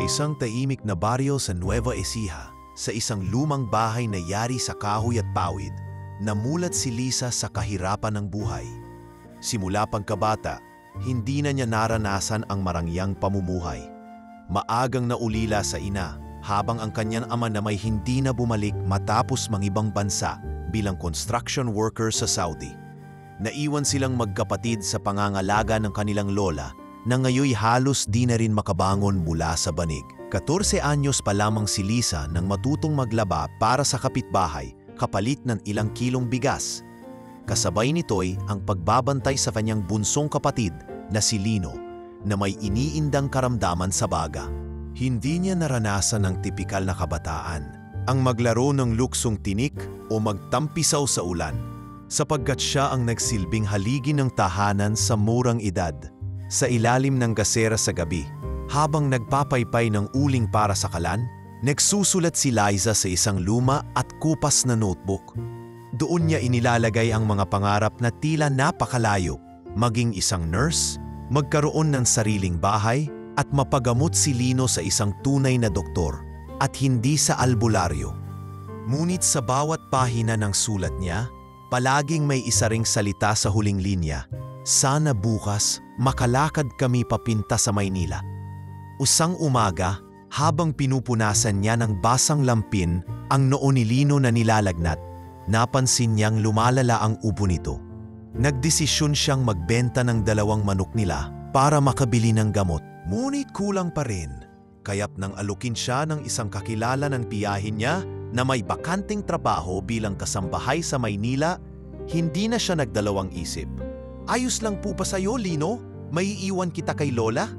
isang tahimik na baryo sa Nueva Ecija, sa isang lumang bahay na yari sa kahoy at pawid, namulat si Liza sa kahirapan ng buhay. Simula pagkabata, hindi na niya naranasan ang marangyang pamumuhay. Maagang naulila sa ina, habang ang kanyang ama na may hindi na bumalik matapos mangibang bansa bilang construction worker sa Saudi. Naiwan silang magkapatid sa pangangalaga ng kanilang lola na ngayoy halos di na rin makabangon mula sa banig. 14 anyos pa lamang si Liza nang matutong maglaba para sa kapitbahay kapalit ng ilang kilong bigas. Kasabay nito'y ang pagbabantay sa kanyang bunsong kapatid na si Lino na may iniindang karamdaman sa baga. Hindi niya naranasan ang tipikal na kabataan, ang maglaro ng luksong tinik o magtampisaw sa ulan, sapagkat siya ang nagsilbing haligi ng tahanan sa murang edad. Sa ilalim ng gasera sa gabi, habang nagpapaypay ng uling para sa kalan, nagsusulat si Liza sa isang luma at kupas na notebook. Doon niya inilalagay ang mga pangarap na tila napakalayo, maging isang nurse, magkaroon ng sariling bahay, at mapagamot si Lino sa isang tunay na doktor, at hindi sa albularyo. Ngunit sa bawat pahina ng sulat niya, palaging may isa ring salita sa huling linya: sana bukas makalakad kami papinta sa Maynila. Usang umaga, habang pinupunasan niya ng basang lampin ang noo ni Lino na nilalagnat, napansin niyang lumalala ang ubo nito. Nagdesisyon siyang magbenta ng 2 manok nila para makabili ng gamot. Ngunit kulang pa rin, kaya't nang alukin siya ng isang kakilala ng tiyahin niya na may bakanting trabaho bilang kasambahay sa Maynila, hindi na siya nagdalawang isip. Ayos lang po pa sa'yo, Lino? May iiwan kita kay Lola?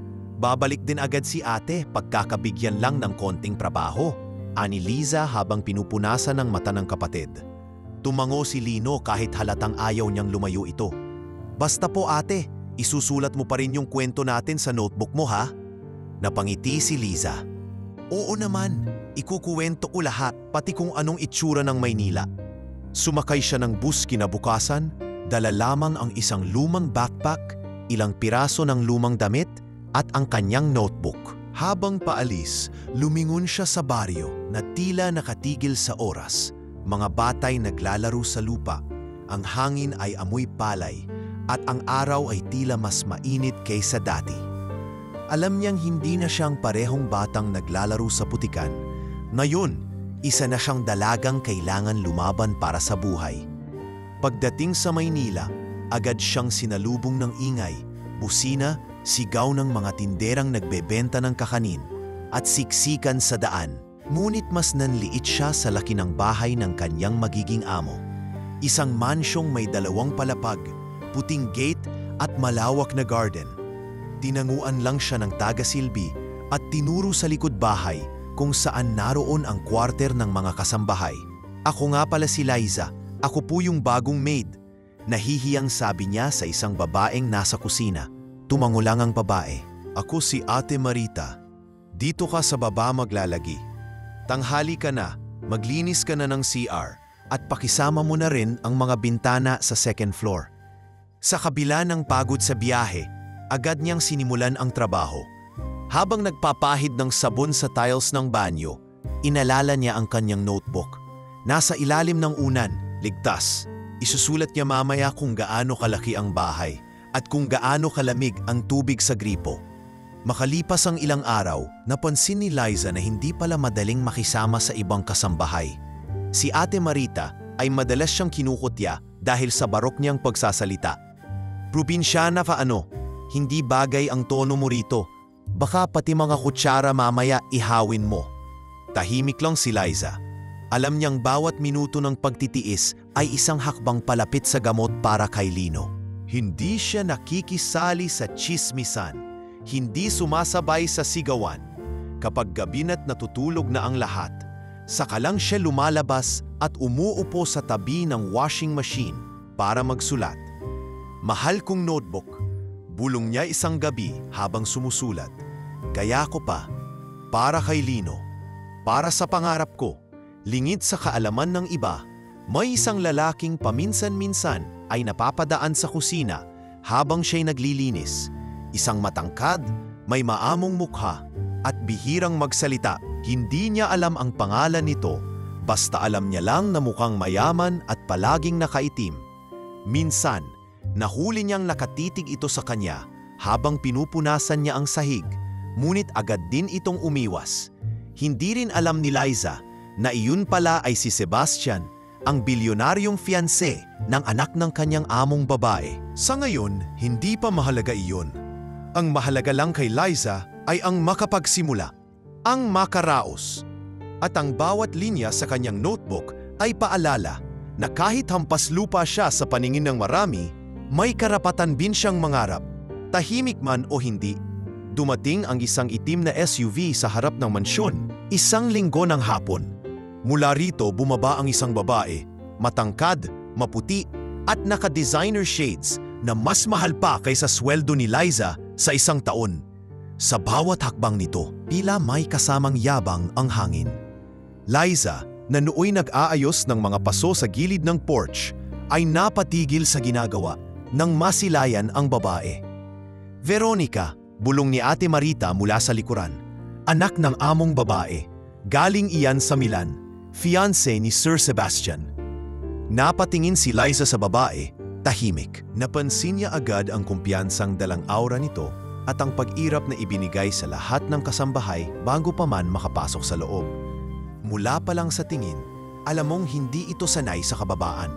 Babalik din agad si ate pagkakabigyan lang ng konting trabaho, ani Liza habang pinupunasan ng mata ng kapatid. Tumango si Lino kahit halatang ayaw niyang lumayo ito. Basta po ate, isusulat mo pa rin yung kwento natin sa notebook mo ha? Napangiti si Liza. Oo naman, ikukuwento ko lahat pati kung anong itsura ng Maynila. Sumakay siya ng bus kinabukasan, dala lamang ang isang lumang backpack, ilang piraso ng lumang damit at ang kanyang notebook. Habang paalis, lumingon siya sa baryo na tila nakatigil sa oras. Mga batay naglalaro sa lupa, ang hangin ay amoy palay, at ang araw ay tila mas mainit kaysa dati. Alam niyang hindi na siyang parehong batang naglalaro sa putikan. Ngayon, isa na siyang dalagang kailangan lumaban para sa buhay. Pagdating sa Maynila, agad siyang sinalubong ng ingay, busina, sigaw ng mga tinderang nagbebenta ng kakanin, at siksikan sa daan. Ngunit mas nanliit siya sa laki ng bahay ng kanyang magiging amo. Isang mansyong may 2 palapag, puting gate at malawak na garden. Tinanguan lang siya ng taga-silbi at tinuro sa likod bahay kung saan naroon ang kwarter ng mga kasambahay. Ako nga pala si Liza, ako po yung bagong maid. Nahihiyang sabi niya sa isang babaeng nasa kusina. Tumango lang ang babae. Ako si Ate Marita. Dito ka sa baba maglalagi. Tanghali ka na, maglinis ka na ng CR at pakisama mo na rin ang mga bintana sa 2nd floor. Sa kabila ng pagod sa biyahe, agad niyang sinimulan ang trabaho. Habang nagpapahid ng sabon sa tiles ng banyo, inalala niya ang kanyang notebook. Nasa ilalim ng unan, ligtas. Isusulat niya mamaya kung gaano kalaki ang bahay at kung gaano kalamig ang tubig sa gripo. Makalipas ang ilang araw, napansin ni Liza na hindi pala madaling makisama sa ibang kasambahay. Si Ate Marita ay madalas siyang kinukutya dahil sa barok niyang pagsasalita. Probinsyana ka ano, hindi bagay ang tono mo rito. Baka pati mga kutsara mamaya ihawin mo. Tahimik lang si Liza. Alam niyang bawat minuto ng pagtitiis ay isang hakbang palapit sa gamot para kay Lino. Hindi siya nakikisali sa tsismisan, hindi sumasabay sa sigawan. Kapag gabi na't natutulog na ang lahat, saka lang siya lumalabas at umuupo sa tabi ng washing machine para magsulat. Mahal kong notebook, bulong niya isang gabi habang sumusulat. Kaya ko pa, para kay Lino, para sa pangarap ko, lingid sa kaalaman ng iba, may isang lalaking paminsan-minsan ay napapadaan sa kusina habang siya'y naglilinis. Isang matangkad, may maamong mukha, at bihirang magsalita. Hindi niya alam ang pangalan nito, basta alam niya lang na mukhang mayaman at palaging nakaitim. Minsan, nahuli niyang nakatitig ito sa kanya habang pinupunasan niya ang sahig, ngunit agad din itong umiwas. Hindi rin alam ni Liza na iyon pala ay si Sebastian, ang bilyonaryong fiancé ng anak ng kanyang among babae. Sa ngayon, hindi pa mahalaga iyon. Ang mahalaga lang kay Liza ay ang makapagsimula, ang makaraos. At ang bawat linya sa kanyang notebook ay paalala na kahit hampas lupa siya sa paningin ng marami, may karapatan din siyang mangarap, tahimik man o hindi. Dumating ang isang itim na SUV sa harap ng mansyon, 1 linggo ng hapon. Mula rito bumaba ang isang babae, matangkad, maputi at naka-designer shades na mas mahal pa kaysa sweldo ni Liza sa 1 taon. Sa bawat hakbang nito, tila may kasamang yabang ang hangin. Liza, na nooy nag-aayos ng mga paso sa gilid ng porch, ay napatigil sa ginagawa nang masilayan ang babae. Veronica, bulong ni Ate Marita mula sa likuran. Anak ng among babae. Galing iyan sa Milan, fiancé ni Sir Sebastian. Napatingin si Liza sa babae, tahimik. Napansin niya agad ang kumpiyansang dalang aura nito at ang pag-irap na ibinigay sa lahat ng kasambahay bago pa man makapasok sa loob. Mula pa lang sa tingin, alam mong hindi ito sanay sa kababaan.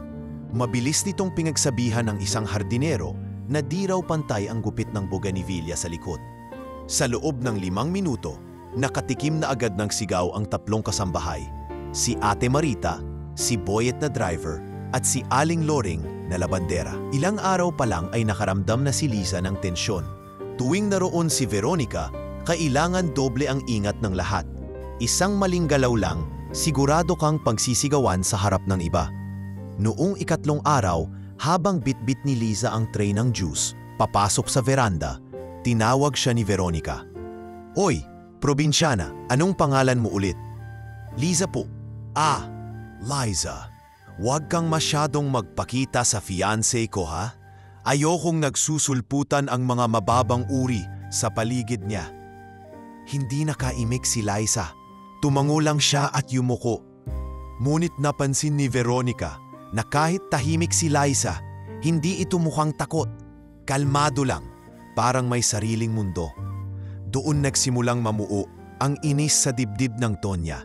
Mabilis nitong pinagsabihan ng isang hardinero na di raw pantay ang gupit ng bougainvillea sa likod. Sa loob ng 5 minuto, nakatikim na agad ng sigaw ang 3 kasambahay, si Ate Marita, si Boyet na driver, at si Aling Loring na labandera. Ilang araw pa lang ay nakaramdam na si Liza ng tensyon. Tuwing naroon si Veronica, kailangan doble ang ingat ng lahat. Isang maling galaw lang, sigurado kang pagsisigawan sa harap ng iba. Noong 3 araw, habang bitbit ni Liza ang tray ng juice, papasok sa veranda, tinawag siya ni Veronica. "Oy, probinsyana, anong pangalan mo ulit?" "Liza po." "Ah, Liza, huwag kang masyadong magpakita sa fiancé ko ha. Ayokong nagsusulputan ang mga mababang uri sa paligid niya." Hindi nakaimik si Liza. Tumango lang siya at yumuko. Ngunit napansin ni Veronica na kahit tahimik si Liza, hindi ito mukhang takot. Kalmado lang, parang may sariling mundo. Doon nagsimulang mamuo ang inis sa dibdib ng Tonya.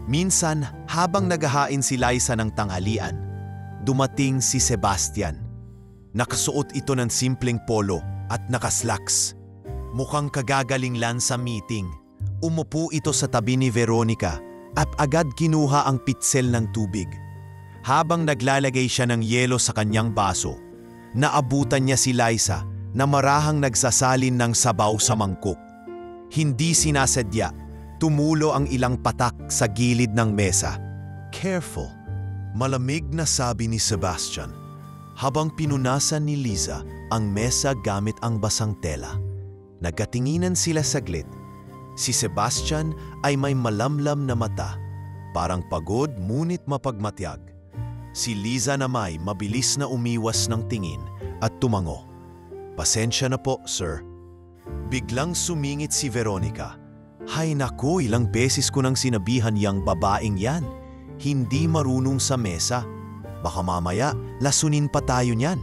Minsan, habang naghahain si Liza ng tanghalian, dumating si Sebastian. Nakasuot ito ng simpleng polo at nakaslacks. Mukhang kagagaling lang sa meeting. Umupo ito sa tabi ni Veronica at agad kinuha ang pitsel ng tubig. Habang naglalagay siya ng yelo sa kanyang baso, naabutan niya si Liza na marahang nagsasalin ng sabaw sa mangkok. Hindi sinasadya, tumulo ang ilang patak sa gilid ng mesa. "Careful," malamig na sabi ni Sebastian, habang pinunasan ni Liza ang mesa gamit ang basang tela. Nagkatinginan sila saglit. Si Sebastian ay may malamlam na mata, parang pagod ngunit mapagmatyag. Si Liza na may mabilis na umiwas ng tingin at tumango. "Pasensya na po, sir." Biglang sumingit si Veronica. "Hay naku, ilang beses ko nang sinabihan yang babaeng yan. Hindi marunong sa mesa. Baka mamaya lasunin pa tayo niyan."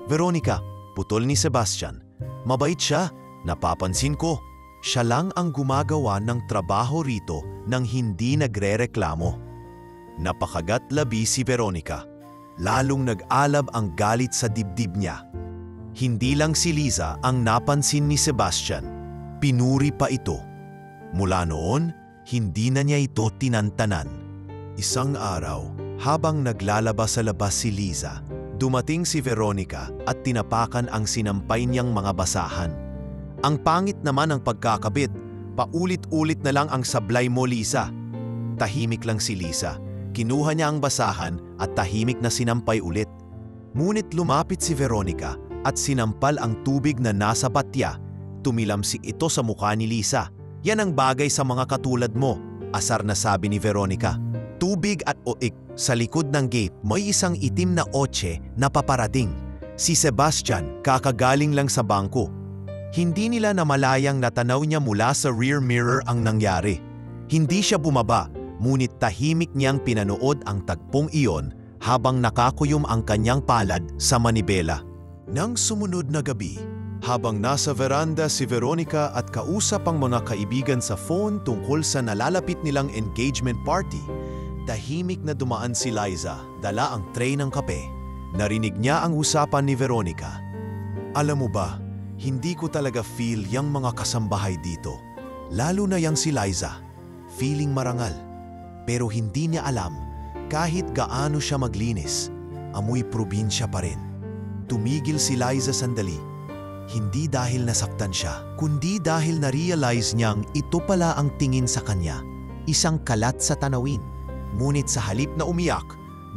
"Veronica," putol ni Sebastian. "Mabait siya, napapansin ko. Siya lang ang gumagawa ng trabaho rito nang hindi nagrereklamo." Napakagat labi si Veronica. Lalong nag-alab ang galit sa dibdib niya. Hindi lang si Liza ang napansin ni Sebastian. Pinuri pa ito. Mula noon, hindi na niya ito tinantanan. Isang araw, habang naglalaba sa labas si Liza, dumating si Veronica at tinapakan ang sinampay niyang mga basahan. "Ang pangit naman ang pagkakabit. Paulit-ulit na lang ang sablay mo, Liza." Tahimik lang si Liza. Kinuha niya ang basahan at tahimik na sinampay ulit. Ngunit lumapit si Veronica at sinampal ang tubig na nasa batya. Tumilamsik ito sa mukha ni Liza. "Yan ang bagay sa mga katulad mo," asar na sabi ni Veronica. Tubig at oik. Sa likod ng gate, may isang itim na otse na paparating. Si Sebastian, kakagaling lang sa bangko. Hindi nila namalayang natanaw niya mula sa rear mirror ang nangyari. Hindi siya bumaba, ngunit tahimik niyang pinanood ang tagpong iyon habang nakakuyom ang kanyang palad sa manibela. Nang sumunod na gabi, habang nasa veranda si Veronica at kausap ang mga kaibigan sa phone tungkol sa nalalapit nilang engagement party, tahimik na dumaan si Liza, dala ang tray ng kape. Narinig niya ang usapan ni Veronica. Alam mo ba, hindi ko talaga feel yang mga kasambahay dito. Lalo na yang si Liza. Feeling marangal. Pero hindi niya alam, kahit gaano siya maglinis, amoy probinsya pa rin. Tumigil si Liza sandali. Hindi dahil nasaktan siya, kundi dahil na-realize niyang ito pala ang tingin sa kanya. Isang kalat sa tanawin. Ngunit sa halip na umiyak,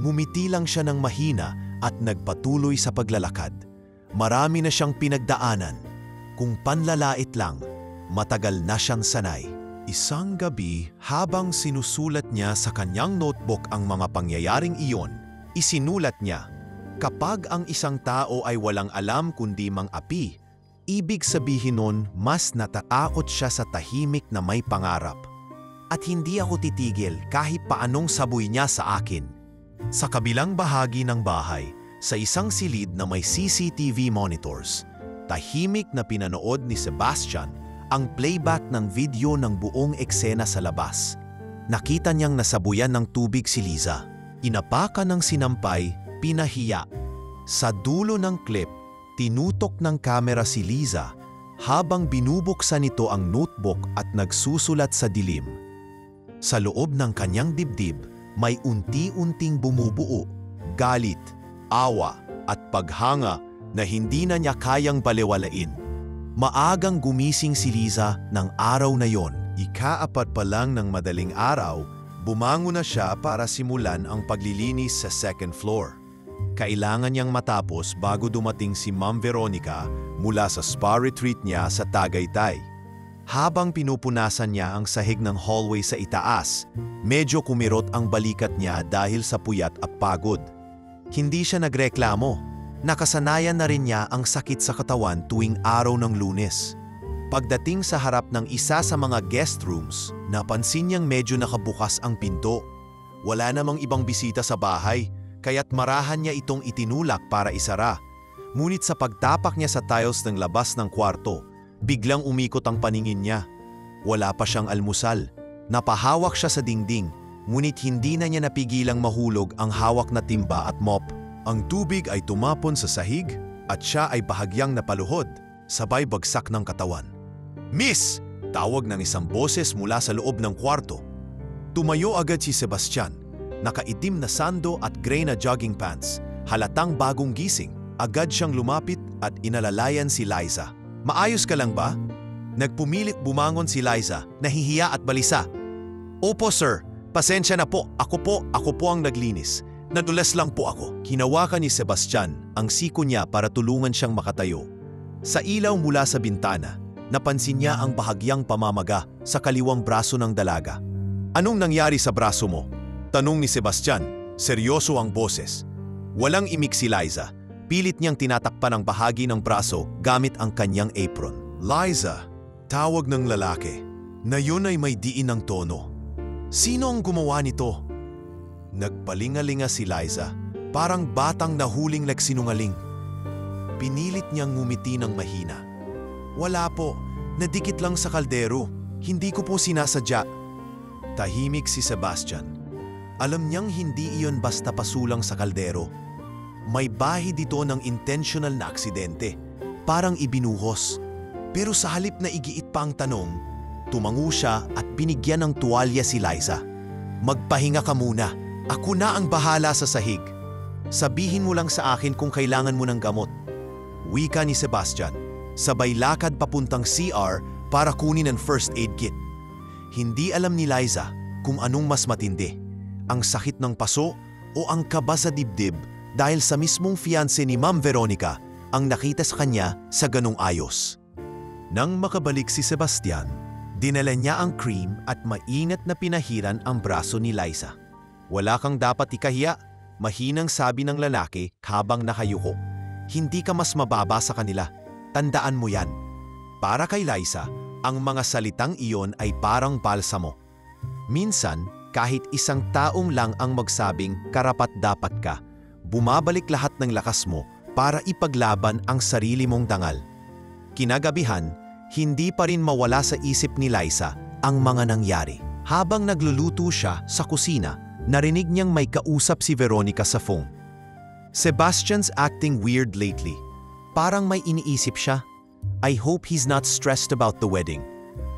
ngumiti lang siya ng mahina at nagpatuloy sa paglalakad. Marami na siyang pinagdaanan. Kung panlalait lang, matagal na siyang sanay. Isang gabi, habang sinusulat niya sa kanyang notebook ang mga pangyayaring iyon, isinulat niya, kapag ang isang tao ay walang alam kundi mang-api, ibig sabihin nun mas natatakot siya sa tahimik na may pangarap. At hindi ako titigil kahit paanong saboy niya sa akin. Sa kabilang bahagi ng bahay, sa isang silid na may CCTV monitors, tahimik na pinanood ni Sebastian ang playback ng video ng buong eksena sa labas. Nakita niyang nasabuyan ng tubig si Liza. Inapakan ng sinampay, pinahiya. Sa dulo ng clip, tinutok ng kamera si Liza habang binubuksan nito ang notebook at nagsusulat sa dilim. Sa loob ng kanyang dibdib, may unti-unting bumubuo, galit, awa at paghanga na hindi na niya kayang balewalain. Maagang gumising si Liza ng araw na yon. Ika-4 pa lang ng madaling araw, bumangon na siya para simulan ang paglilinis sa second floor. Kailangan niyang matapos bago dumating si Ma'am Veronica mula sa spa retreat niya sa Tagaytay. Habang pinupunasan niya ang sahig ng hallway sa itaas, medyo kumirot ang balikat niya dahil sa puyat at pagod. Hindi siya nagreklamo. Nakasanayan na rin niya ang sakit sa katawan tuwing araw ng Lunes. Pagdating sa harap ng isa sa mga guest rooms, napansin niyang medyo nakabukas ang pinto. Wala namang ibang bisita sa bahay, kaya't marahan niya itong itinulak para isara. Ngunit sa pagtapak niya sa tiles ng labas ng kwarto, biglang umikot ang paningin niya. Wala pa siyang almusal. Napahawak siya sa dingding, ngunit hindi na niya napigilang mahulog ang hawak na timba at mop. Ang tubig ay tumapon sa sahig at siya ay bahagyang napaluhod, sabay bagsak ng katawan. "Miss!" Tawag ng isang boses mula sa loob ng kwarto. Tumayo agad si Sebastian, nakaitim na sando at gray na jogging pants, halatang bagong gising. Agad siyang lumapit at inalalayan si Liza. "Maayos ka lang ba?" Nagpumilit bumangon si Liza, nahihiya at balisa. "Opo sir, pasensya na po, ako po ang naglinis. Nadulas lang po ako." Hinawakan ni Sebastian ang siko niya para tulungan siyang makatayo. Sa ilaw mula sa bintana, napansin niya ang bahagyang pamamaga sa kaliwang braso ng dalaga. "Anong nangyari sa braso mo?" Tanong ni Sebastian. Seryoso ang boses. Walang imik si Liza. Pilit niyang tinatakpan ang bahagi ng braso gamit ang kanyang apron. "Liza," tawag ng lalaki, na yun ay may diin ng tono. "Sino ang gumawa nito?" Nagpalingalinga si Liza, parang batang nahuling nagsinungaling. Pinilit niyang ngumiti ng mahina. "Wala po, nadikit lang sa kaldero. Hindi ko po sinasadya." Tahimik si Sebastian. Alam niyang hindi iyon basta pasulang sa kaldero. May bahid dito ng intentional na aksidente, parang ibinuhos. Pero sa halip na igiit pa ang tanong, tumango siya at binigyan ng tuwalya si Liza. "Magpahinga ka muna. Ako na ang bahala sa sahig. Sabihin mo lang sa akin kung kailangan mo ng gamot." Wika ni Sebastian, sabay lakad papuntang CR para kunin ang first aid kit. Hindi alam ni Liza kung anong mas matindi, ang sakit ng paso o ang kaba sa dibdib dahil sa mismong fiancé ni Ma'am Veronica ang nakita sa kanya sa ganong ayos. Nang makabalik si Sebastian, dinala niya ang cream at maingat na pinahiran ang braso ni Liza. "Wala kang dapat ikahiya," mahinang sabi ng lalaki habang nakayuko. "Hindi ka mas mababa sa kanila. Tandaan mo yan." Para kay Liza, ang mga salitang iyon ay parang balsamo. Minsan, kahit isang taong lang ang magsabing karapat-dapat ka, bumabalik lahat ng lakas mo para ipaglaban ang sarili mong dangal. Kinagabihan, hindi pa rin mawala sa isip ni Liza ang mga nangyari. Habang nagluluto siya sa kusina, narinig niyang may kausap si Veronica sa phone. Sebastian's acting weird lately. Parang may iniisip siya. I hope he's not stressed about the wedding.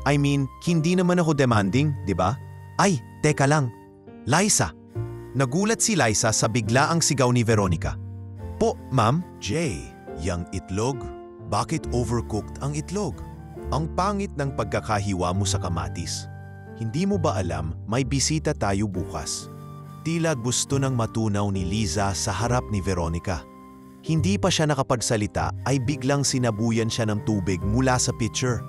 I mean, hindi naman ako demanding, di ba? Ay, teka lang. Liza. Nagulat si Liza sa biglaang sigaw ni Veronica. Po, ma'am? Jay, yang itlog? Bakit overcooked ang itlog? Ang pangit ng pagkakahiwa mo sa kamatis. Hindi mo ba alam may bisita tayo bukas? Tila gusto nang matunaw ni Liza sa harap ni Veronica. Hindi pa siya nakapagsalita ay biglang sinabuyan siya ng tubig mula sa pitcher.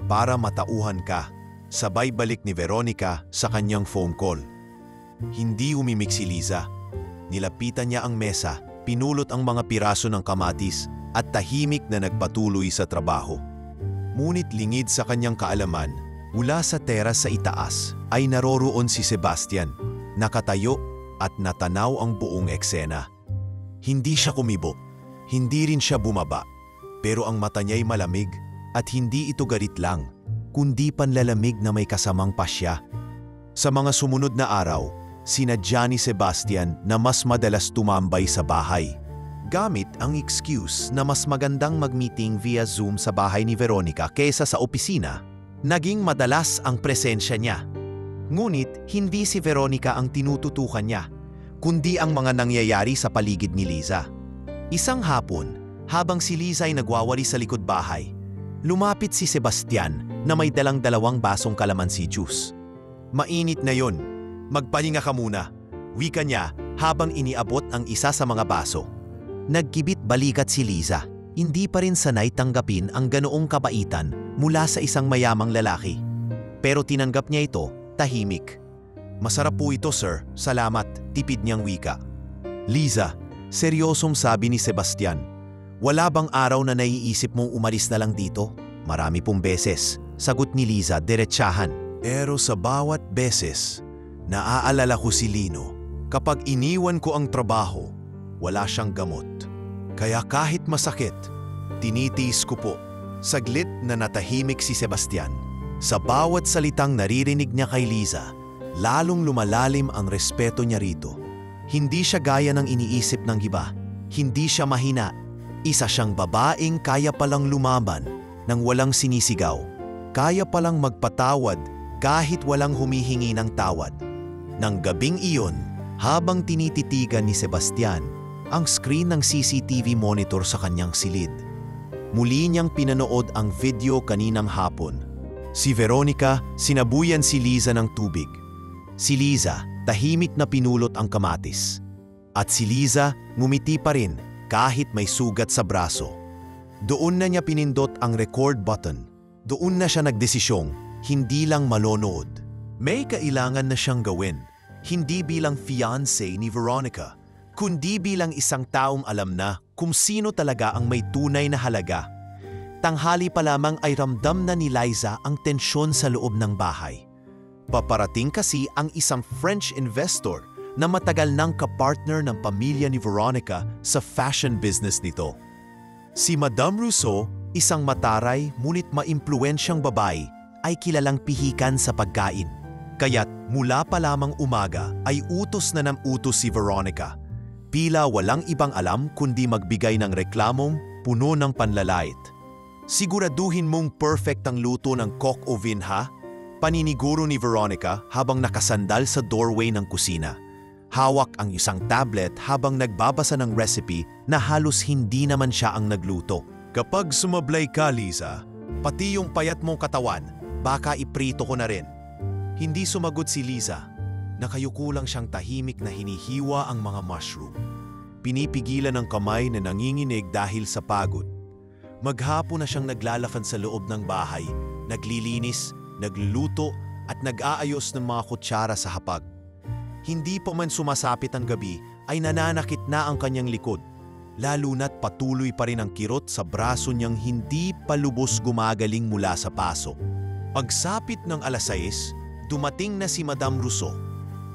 Para matauhan ka, sabay balik ni Veronica sa kanyang phone call. Hindi umimik si Liza. Nilapitan niya ang mesa, pinulot ang mga piraso ng kamatis at tahimik na nagpatuloy sa trabaho. Ngunit lingid sa kanyang kaalaman, mula sa teras sa itaas ay naroroon si Sebastian, nakatayo at natanaw ang buong eksena. Hindi siya kumibo, hindi rin siya bumaba, pero ang mata niya'y malamig at hindi ito galit lang, kundi panlalamig na may kasamang pasya. Sa mga sumunod na araw, sinadya ni Sebastian na mas madalas tumambay sa bahay. Gamit ang excuse na mas magandang mag-meeting via Zoom sa bahay ni Veronica kaysa sa opisina, naging madalas ang presensya niya. Ngunit hindi si Veronica ang tinututukan niya, kundi ang mga nangyayari sa paligid ni Liza. Isang hapon, habang si Liza ay nagwawali sa likod bahay, lumapit si Sebastian na may dalang 2 basong kalamansi juice. Mainit na yon. Magpahinga ka muna, wika niya habang iniabot ang isa sa mga baso. Nagkibit balikat si Liza. Hindi pa rin sanay tanggapin ang ganoong kabaitan mula sa isang mayamang lalaki. Pero tinanggap niya ito, tahimik. Masarap po ito, sir. Salamat, tipid niyang wika. Liza, seryosong sabi ni Sebastian, wala bang araw na naiisip mong umalis na lang dito? Marami pong beses, sagot ni Liza diretsahan. Pero sa bawat beses, naaalala ko si Lino. Kapag iniwan ko ang trabaho, wala siyang gamot. Kaya kahit masakit, tinitiis ko po. Saglit na natahimik si Sebastian. Sa bawat salitang naririnig niya kay Liza, lalong lumalalim ang respeto niya rito. Hindi siya gaya ng iniisip ng iba. Hindi siya mahina. Isa siyang babaeng kaya palang lumaban nang walang sinisigaw. Kaya palang magpatawad kahit walang humihingi ng tawad. Nang gabing iyon, habang tinititigan ni Sebastian ang screen ng CCTV monitor sa kanyang silid, muli niyang pinanood ang video kaninang hapon. Si Veronica, sinabuyan si Liza ng tubig. Si Liza, tahimik na pinulot ang kamatis. At si Liza, ngumiti pa rin kahit may sugat sa braso. Doon na niya pinindot ang record button. Doon na siya nagdesisyong, hindi lang manonood. May kailangan na siyang gawin. Hindi bilang fiancé ni Veronica, kundi bilang isang taong alam na kung sino talaga ang may tunay na halaga. Tanghali pa lamang ay ramdam na ni Liza ang tensyon sa loob ng bahay. Paparating kasi ang isang French investor na matagal nang kapartner ng pamilya ni Veronica sa fashion business nito. Si Madame Rousseau, isang mataray ngunit maimpluwensyang babae, ay kilalang pihikan sa pagkain. Kaya't mula pa lamang umaga ay utos na ng utos si Veronica. Tila walang ibang alam kundi magbigay ng reklamong puno ng panlalait. Siguraduhin mong perfect ang luto ng coq au vin ha? Paniniguro ni Veronica habang nakasandal sa doorway ng kusina. Hawak ang isang tablet habang nagbabasa ng recipe na halos hindi naman siya ang nagluto. Kapag sumablay ka, Liza, pati yung payat mong katawan, baka iprito ko na rin. Hindi sumagot si Liza. Nakayuko lang siyang tahimik na hinihiwa ang mga mushroom. Pinipigilan ang kamay na nanginginig dahil sa pagod. Maghapon na siyang naglalakad sa loob ng bahay, naglilinis, nagluluto at nag-aayos ng mga kutsara sa hapag. Hindi pa man sumasapit ang gabi ay nananakit na ang kanyang likod. lalo na't patuloy pa rin ang kirot sa braso niyang hindi palubos gumagaling mula sa paso. Pagsapit ng 6:00, dumating na si Madame Rousseau.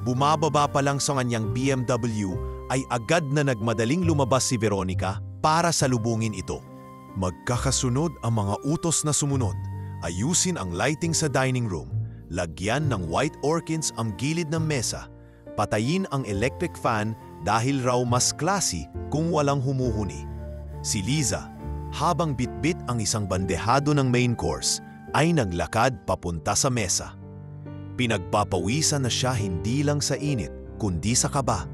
Bumababa pa lang sa kanyang BMW ay agad na nagmadaling lumabas si Veronica para salubungin ito. Magkakasunod ang mga utos na sumunod. Ayusin ang lighting sa dining room, lagyan ng white orchids ang gilid ng mesa, patayin ang electric fan dahil raw mas classy kung walang humuhuni. Si Liza, habang bitbit ang isang bandehado ng main course, ay naglakad papunta sa mesa. Pinagpapawisan na siya hindi lang sa init, kundi sa kaba.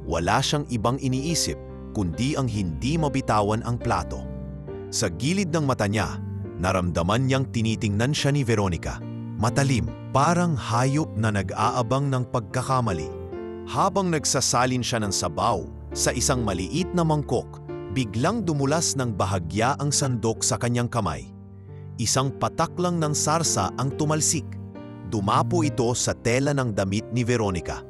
Wala siyang ibang iniisip, kundi ang hindi mabitawan ang plato. Sa gilid ng mata niya, naramdaman niyang tinitingnan siya ni Veronica. Matalim, parang hayop na nag-aabang ng pagkakamali. Habang nagsasalin siya ng sabaw sa isang maliit na mangkok, biglang dumulas ng bahagya ang sandok sa kanyang kamay. Isang patak lang ng sarsa ang tumalsik. Dumapo ito sa tela ng damit ni Veronica.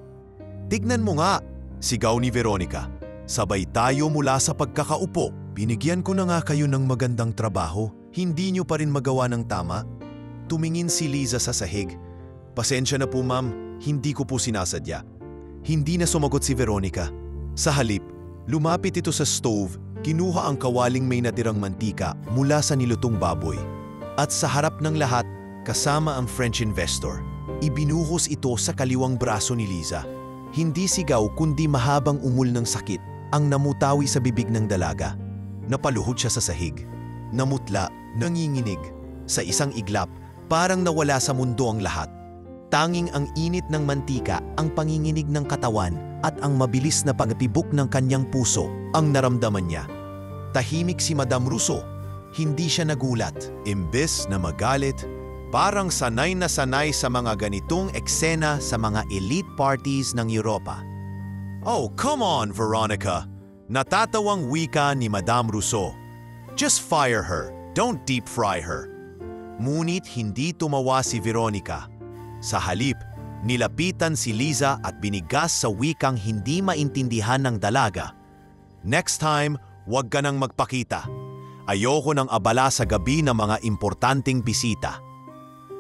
"Tignan mo nga!" sigaw ni Veronica. "Sabay tayo mula sa pagkakaupo. Binigyan ko na nga kayo ng magandang trabaho. Hindi niyo pa rin magawa ng tama?" Tumingin si Liza sa sahig. "Pasensya na po ma'am, hindi ko po sinasadya." Hindi na sumagot si Veronica. Sa halip, lumapit ito sa stove, kinuha ang kawaling may natirang mantika mula sa nilutong baboy. At sa harap ng lahat, kasama ang French investor, ibinuhos ito sa kaliwang braso ni Liza. Hindi sigaw kundi mahabang ungol ng sakit ang namutawi sa bibig ng dalaga. Napaluhod siya sa sahig. Namutla, nanginginig. Sa isang iglap, parang nawala sa mundo ang lahat. Tanging ang init ng mantika, ang panginginig ng katawan at ang mabilis na pagtibok ng kanyang puso ang naramdaman niya. Tahimik si Madame Rousseau. Hindi siya nagulat. Imbes na magalit, parang sanay na sanay sa mga ganitong eksena sa mga elite parties ng Europa. "Oh, come on, Veronica!" Natatawang wika ni Madame Rousseau. "Just fire her, don't deep fry her." Ngunit hindi tumawa si Veronica. Sa halip, nilapitan si Liza at binigas sa wikang hindi maintindihan ng dalaga. "Next time, huwag ka nang magpakita. Ayoko nang abala sa gabi ng mga importanteng bisita."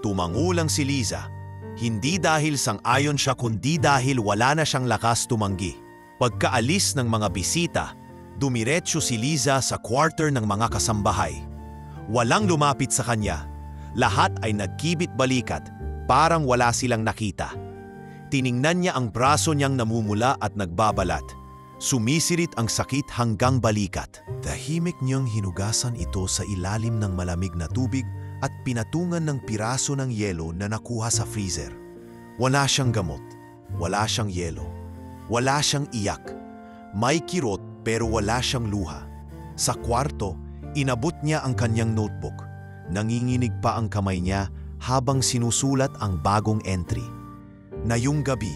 Tumangulang si Liza, hindi dahil sang-ayon siya kundi dahil wala na siyang lakas tumanggi. Pagkaalis ng mga bisita, dumiretso si Liza sa quarter ng mga kasambahay. Walang lumapit sa kanya. Lahat ay nagkibit balikat, parang wala silang nakita. Tiningnan niya ang braso niyang namumula at nagbabalat. Sumisirit ang sakit hanggang balikat. Tahimik niyang hinugasan ito sa ilalim ng malamig na tubig at pinatungan ng piraso ng yelo na nakuha sa freezer. Wala siyang gamot, wala siyang yelo, wala siyang iyak. May kirot pero wala siyang luha. Sa kwarto, inabot niya ang kanyang notebook. Nanginginig pa ang kamay niya habang sinusulat ang bagong entry. "Ngayong gabi,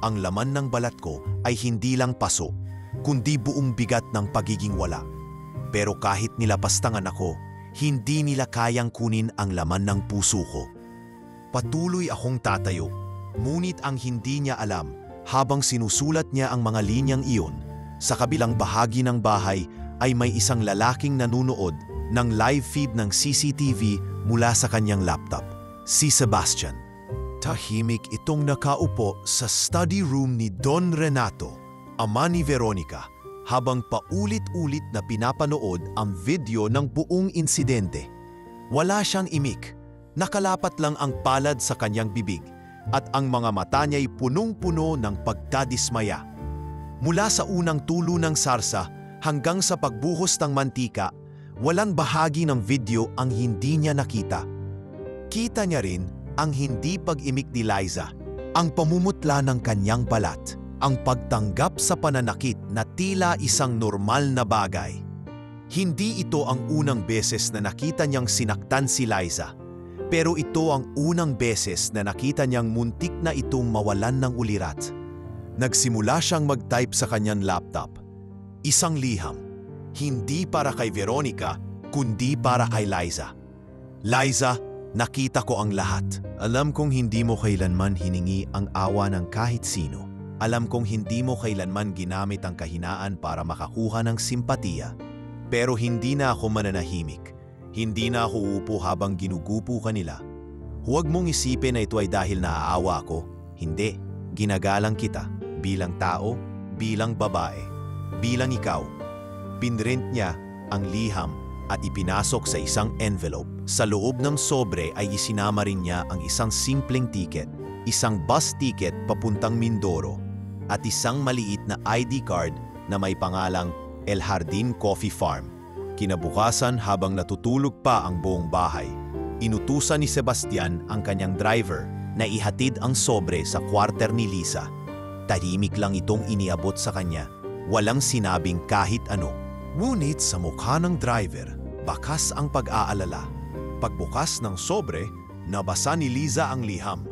ang laman ng balat ko ay hindi lang paso, kundi buong bigat ng pagiging wala. Pero kahit nilapastangan ako, hindi nila kayang kunin ang laman ng puso ko." Patuloy akong tatayo, ngunit ang hindi niya alam habang sinusulat niya ang mga linyang iyon, sa kabilang bahagi ng bahay ay may isang lalaking nanunood ng live feed ng CCTV mula sa kanyang laptop. Si Sebastian. Tahimik itong nakaupo sa study room ni Don Renato, ama ni Veronica, habang paulit-ulit na pinapanood ang video ng buong insidente. Wala siyang imik, nakalapat lang ang palad sa kanyang bibig at ang mga mata niya'y punong-puno ng pagkadismaya. Mula sa unang tulo ng sarsa hanggang sa pagbuhos ng mantika, walang bahagi ng video ang hindi niya nakita. Kita niya rin ang hindi pag-imik ni Liza, ang pamumutla ng kanyang balat, ang pagtanggap sa pananakit na tila isang normal na bagay. Hindi ito ang unang beses na nakita niyang sinaktan si Liza, pero ito ang unang beses na nakita niyang muntik na itong mawalan ng ulirat. Nagsimula siyang mag-type sa kanyang laptop. Isang liham, hindi para kay Veronica, kundi para kay Liza. "Liza, nakita ko ang lahat. Alam kong hindi mo kailanman hiningi ang awa ng kahit sino. Alam kong hindi mo kailanman ginamit ang kahinaan para makakuha ng simpatiya. Pero hindi na ako mananahimik. Hindi na ako uupo habang ginugupo ka nila. Huwag mong isipin na ito ay dahil naaawa ako. Hindi. Ginagalang kita. Bilang tao, bilang babae, bilang ikaw. Pinrint niya ang liham at ipinasok sa isang envelope. Sa loob ng sobre ay isinama rin niya ang isang simpleng ticket, isang bus ticket papuntang Mindoro, at isang maliit na ID card na may pangalang El Jardín Coffee Farm. Kinabukasan habang natutulog pa ang buong bahay, inutusan ni Sebastian ang kanyang driver na ihatid ang sobre sa kwarter ni Lisa. Tahimik lang itong iniabot sa kanya, walang sinabing kahit ano. Ngunit sa mukha ng driver, bakas ang pag-aalala. Pagbukas ng sobre, nabasa ni Liza ang liham.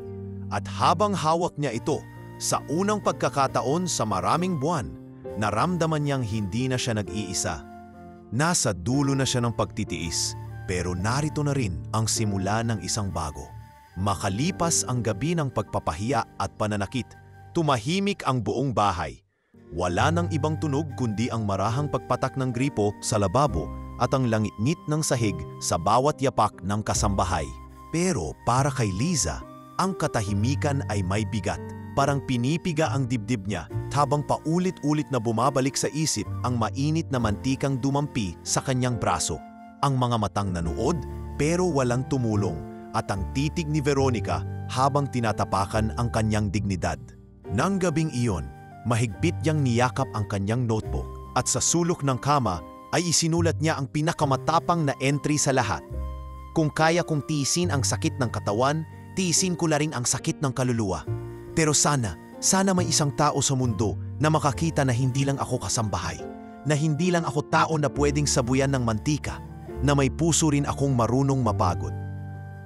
At habang hawak niya ito, sa unang pagkakataon sa maraming buwan, naramdaman niyang hindi na siya nag-iisa. Nasa dulo na siya ng pagtitiis, pero narito na rin ang simula ng isang bago. Makalipas ang gabi ng pagpapahiya at pananakit, tumahimik ang buong bahay. Wala nang ibang tunog kundi ang marahang pagpatak ng gripo sa lababo at ang langit-ngit ng sahig sa bawat yapak ng kasambahay. Pero para kay Liza, ang katahimikan ay may bigat. Parang pinipiga ang dibdib niya habang paulit-ulit na bumabalik sa isip ang mainit na mantikang dumampi sa kanyang braso. Ang mga matang nanood pero walang tumulong at ang titig ni Veronica habang tinatapakan ang kanyang dignidad. Nang gabing iyon, mahigpit niyang niyakap ang kanyang notebook at sa sulok ng kama ay isinulat niya ang pinakamatapang na entry sa lahat. Kung kaya kong tiisin ang sakit ng katawan, tiisin ko na rin ang sakit ng kaluluwa. Pero sana may isang tao sa mundo na makakita na hindi lang ako kasambahay, na hindi lang ako tao na pwedeng sabuyan ng mantika, na may puso rin akong marunong mapagod.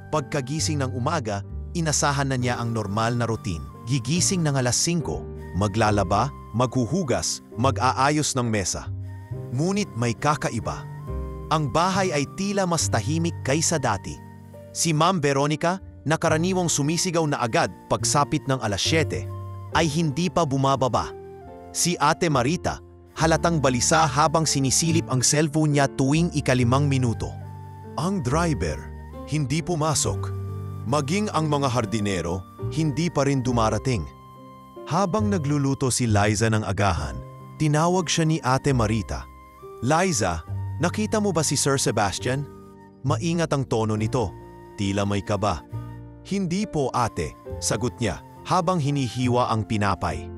Pagkagising ng umaga, inasahan na niya ang normal na routine. Gigising ng alas 5, maglalaba, maghuhugas, mag-aayos ng mesa. Ngunit may kakaiba. Ang bahay ay tila mas tahimik kaysa dati. Si Ma'am Veronica, na karaniwang sumisigaw na agad pagsapit ng alas 7, ay hindi pa bumababa. Si Ate Marita, halatang balisa habang sinisilip ang cellphone niya tuwing 5 minuto. Ang driver, hindi pumasok. Maging ang mga hardinero, hindi pa rin dumarating. Habang nagluluto si Liza ng agahan, tinawag siya ni Ate Marita. Liza, nakita mo ba si Sir Sebastian? Maingat ang tono nito, tila may kaba. Hindi po ate, sagot niya habang hinihiwa ang pinapay.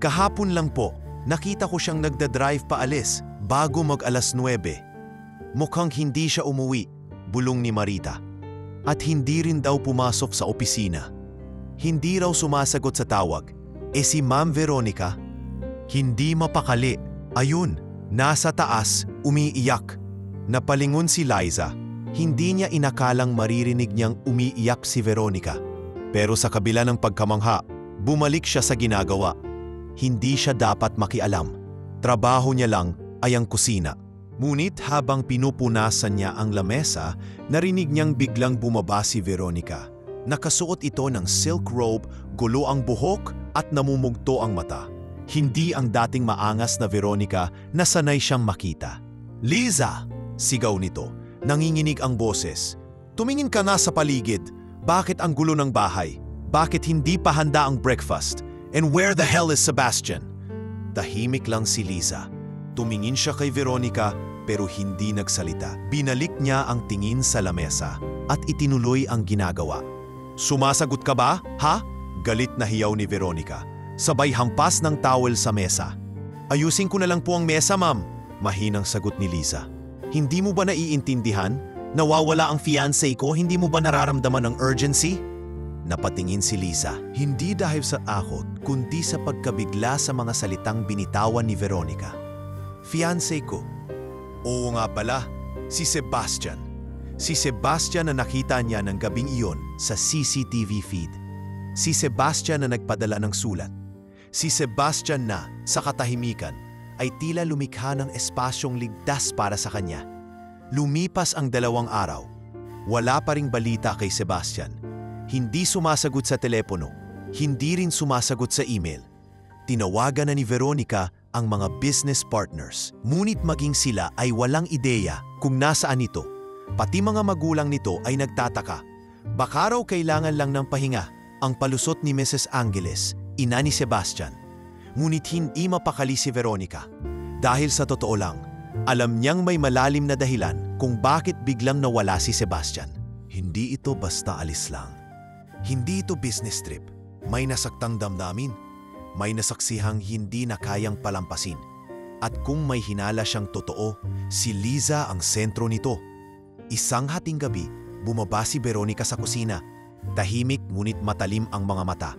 Kahapon lang po, nakita ko siyang nagdadrive paalis bago mag-alas 9. Mukhang hindi siya umuwi, bulong ni Marita. At hindi rin daw pumasok sa opisina. Hindi raw sumasagot sa tawag. Si Ma'am Veronica? Hindi mapakali. Ayun, nasa taas, umiiyak. Napalingon si Liza. Hindi niya inakalang maririnig niyang umiiyak si Veronica. Pero sa kabila ng pagkamangha, bumalik siya sa ginagawa. Hindi siya dapat makialam. Trabaho niya lang ay ang kusina. Ngunit habang pinupunasan niya ang lamesa, narinig niyang biglang bumaba si Veronica. Nakasuot ito ng silk robe, gulo ang buhok at namumugto ang mata. Hindi ang dating maangas na Veronica na sanay siyang makita. "Liza!" sigaw nito. Nanginginig ang boses. "Tumingin ka na sa paligid. Bakit ang gulo ng bahay? Bakit hindi pa handa ang breakfast? And where the hell is Sebastian?" Tahimik lang si Liza. Tumingin siya kay Veronica pero hindi nagsalita. Binalik niya ang tingin sa lamesa at itinuloy ang ginagawa. "Sumasagot ka ba, ha?" Galit na hiyaw ni Veronica. Sabay hampas ng towel sa mesa. "Ayusin ko na lang po ang mesa, ma'am," mahinang sagot ni Liza. "Hindi mo ba naiintindihan? Nawawala ang fiancé ko, hindi mo ba nararamdaman ang urgency?" Napatingin si Liza, hindi dahil sa akot, kundi sa pagkabigla sa mga salitang binitawan ni Veronica. "Fiancé ko?" Oo nga pala, si Sebastian. Si Sebastian na nakita niya ng gabing iyon sa CCTV feed. Si Sebastian na nagpadala ng sulat. Si Sebastian na, sa katahimikan, ay tila lumikha ng espasyong ligtas para sa kanya. Lumipas ang 2 araw. Wala pa ring balita kay Sebastian. Hindi sumasagot sa telepono. Hindi rin sumasagot sa email. Tinawagan na ni Veronica ang mga business partners. Ngunit maging sila ay walang ideya kung nasaan ito. Pati mga magulang nito ay nagtataka. Baka raw kailangan lang ng pahinga ang palusot ni Mrs. Angeles, ina ni Sebastian. Ngunit hindi mapakali si Veronica. Dahil sa totoo lang, alam niyang may malalim na dahilan kung bakit biglang nawala si Sebastian. Hindi ito basta alis lang. Hindi ito business trip. May nasaktang damdamin. May nasaksihang hindi na kayang palampasin. At kung may hinala siyang totoo, si Liza ang sentro nito. Isang hating gabi, bumaba si Veronica sa kusina. Tahimik ngunit matalim ang mga mata.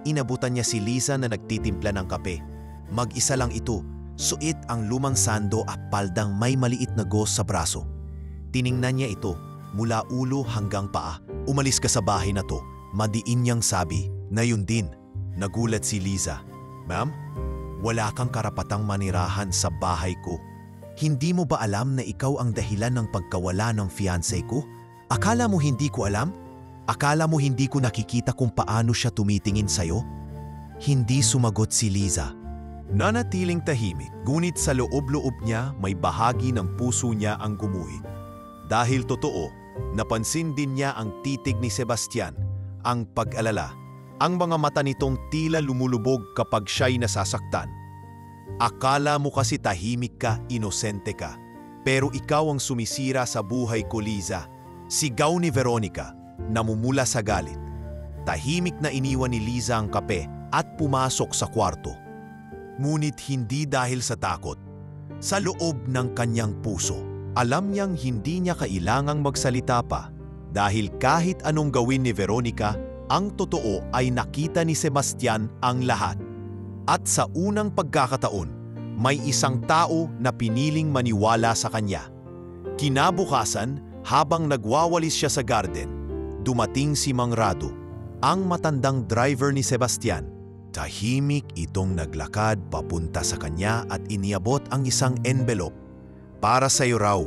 Inabutan niya si Liza na nagtitimpla ng kape. Mag-isa lang ito, suit ang lumang sando at paldang may maliit na gos sa braso. Tiningnan niya ito mula ulo hanggang paa. Umalis ka sa bahay na to, madiin niyang sabi. Na yun din, nagulat si Liza. Ma'am, wala kang karapatang manirahan sa bahay ko. Hindi mo ba alam na ikaw ang dahilan ng pagkawala ng fiancé ko? Akala mo hindi ko alam? Akala mo hindi ko nakikita kung paano siya tumitingin sa'yo? Hindi sumagot si Liza. Nanatiling tahimik, ngunit sa loob-loob niya may bahagi ng puso niya ang gumuhit. Dahil totoo, napansin din niya ang titig ni Sebastian, ang pag-alala, ang mga mata nitong tila lumulubog kapag siya'y nasasaktan. Akala mo kasi tahimik ka, inosente ka, pero ikaw ang sumisira sa buhay ko, Liza. Sigaw ni Veronica, namumula sa galit. Tahimik na iniwan ni Liza ang kape at pumasok sa kwarto. Ngunit hindi dahil sa takot. Sa loob ng kanyang puso, alam niyang hindi niya kailangang magsalita pa dahil kahit anong gawin ni Veronica, ang totoo ay nakita ni Sebastian ang lahat. At sa unang pagkakataon, may isang tao na piniling maniwala sa kanya. Kinabukasan, habang nagwawalis siya sa garden, dumating si Mang Rado, ang matandang driver ni Sebastian. Tahimik itong naglakad papunta sa kanya at iniabot ang isang envelope. Para sa iyo raw,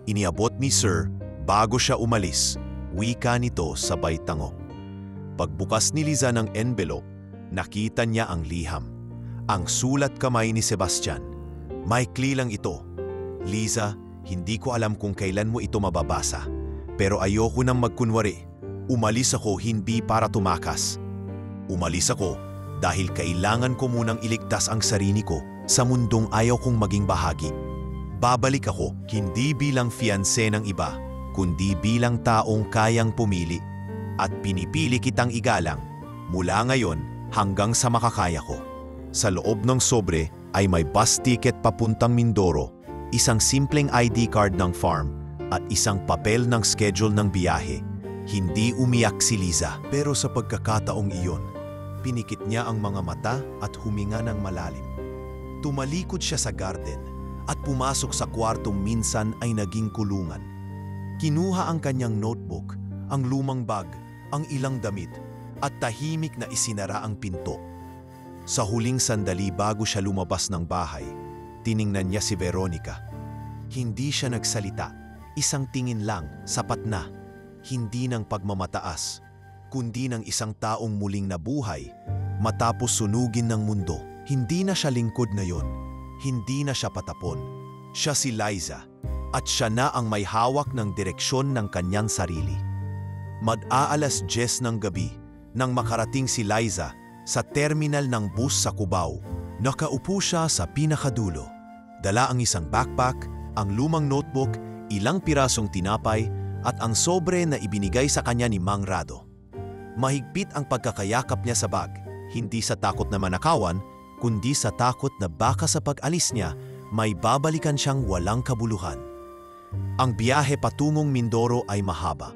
iniabot ni Sir bago siya umalis, wika nito sabay tango. Pagbukas ni Liza ng envelope, nakita niya ang liham. Ang sulat kamay ni Sebastian. Maikli lang ito. Liza, hindi ko alam kung kailan mo ito mababasa. Pero ayoko nang magkunwari. Umalis ako hindi para tumakas. Umalis ako dahil kailangan ko munang iligtas ang sarili ko sa mundong ayaw kong maging bahagi. Babalik ako hindi bilang fiancé ng iba, kundi bilang taong kayang pumili. At pinipili kitang igalang mula ngayon hanggang sa makakaya ko. Sa loob ng sobre ay may bus ticket papuntang Mindoro, isang simpleng ID card ng farm at isang papel ng schedule ng biyahe. Hindi umiyak si Liza, pero sa pagkakataong iyon, pinikit niya ang mga mata at huminga ng malalim. Tumalikod siya sa garden at pumasok sa kwartong minsan ay naging kulungan. Kinuha ang kanyang notebook, ang lumang bag, ang ilang damit at tahimik na isinara ang pinto. Sa huling sandali bago siya lumabas ng bahay, tiningnan niya si Veronica. Hindi siya nagsalita, isang tingin lang, sapat na. Hindi ng pagmamataas, kundi ng isang taong muling nabuhay matapos sunugin ng mundo. Hindi na siya lingkod na yon, hindi na siya patapon. Siya si Liza at siya na ang may hawak ng direksyon ng kanyang sarili. Mag-aalas 10 ng gabi nang makarating si Liza sa terminal ng bus sa Cubao. Nakaupo siya sa pinakadulo. Dala ang isang backpack, ang lumang notebook, ilang pirasong tinapay at ang sobre na ibinigay sa kanya ni Mang Rado. Mahigpit ang pagkakayakap niya sa bag, hindi sa takot na manakawan, kundi sa takot na baka sa pag-alis niya may babalikan siyang walang kabuluhan. Ang biyahe patungong Mindoro ay mahaba.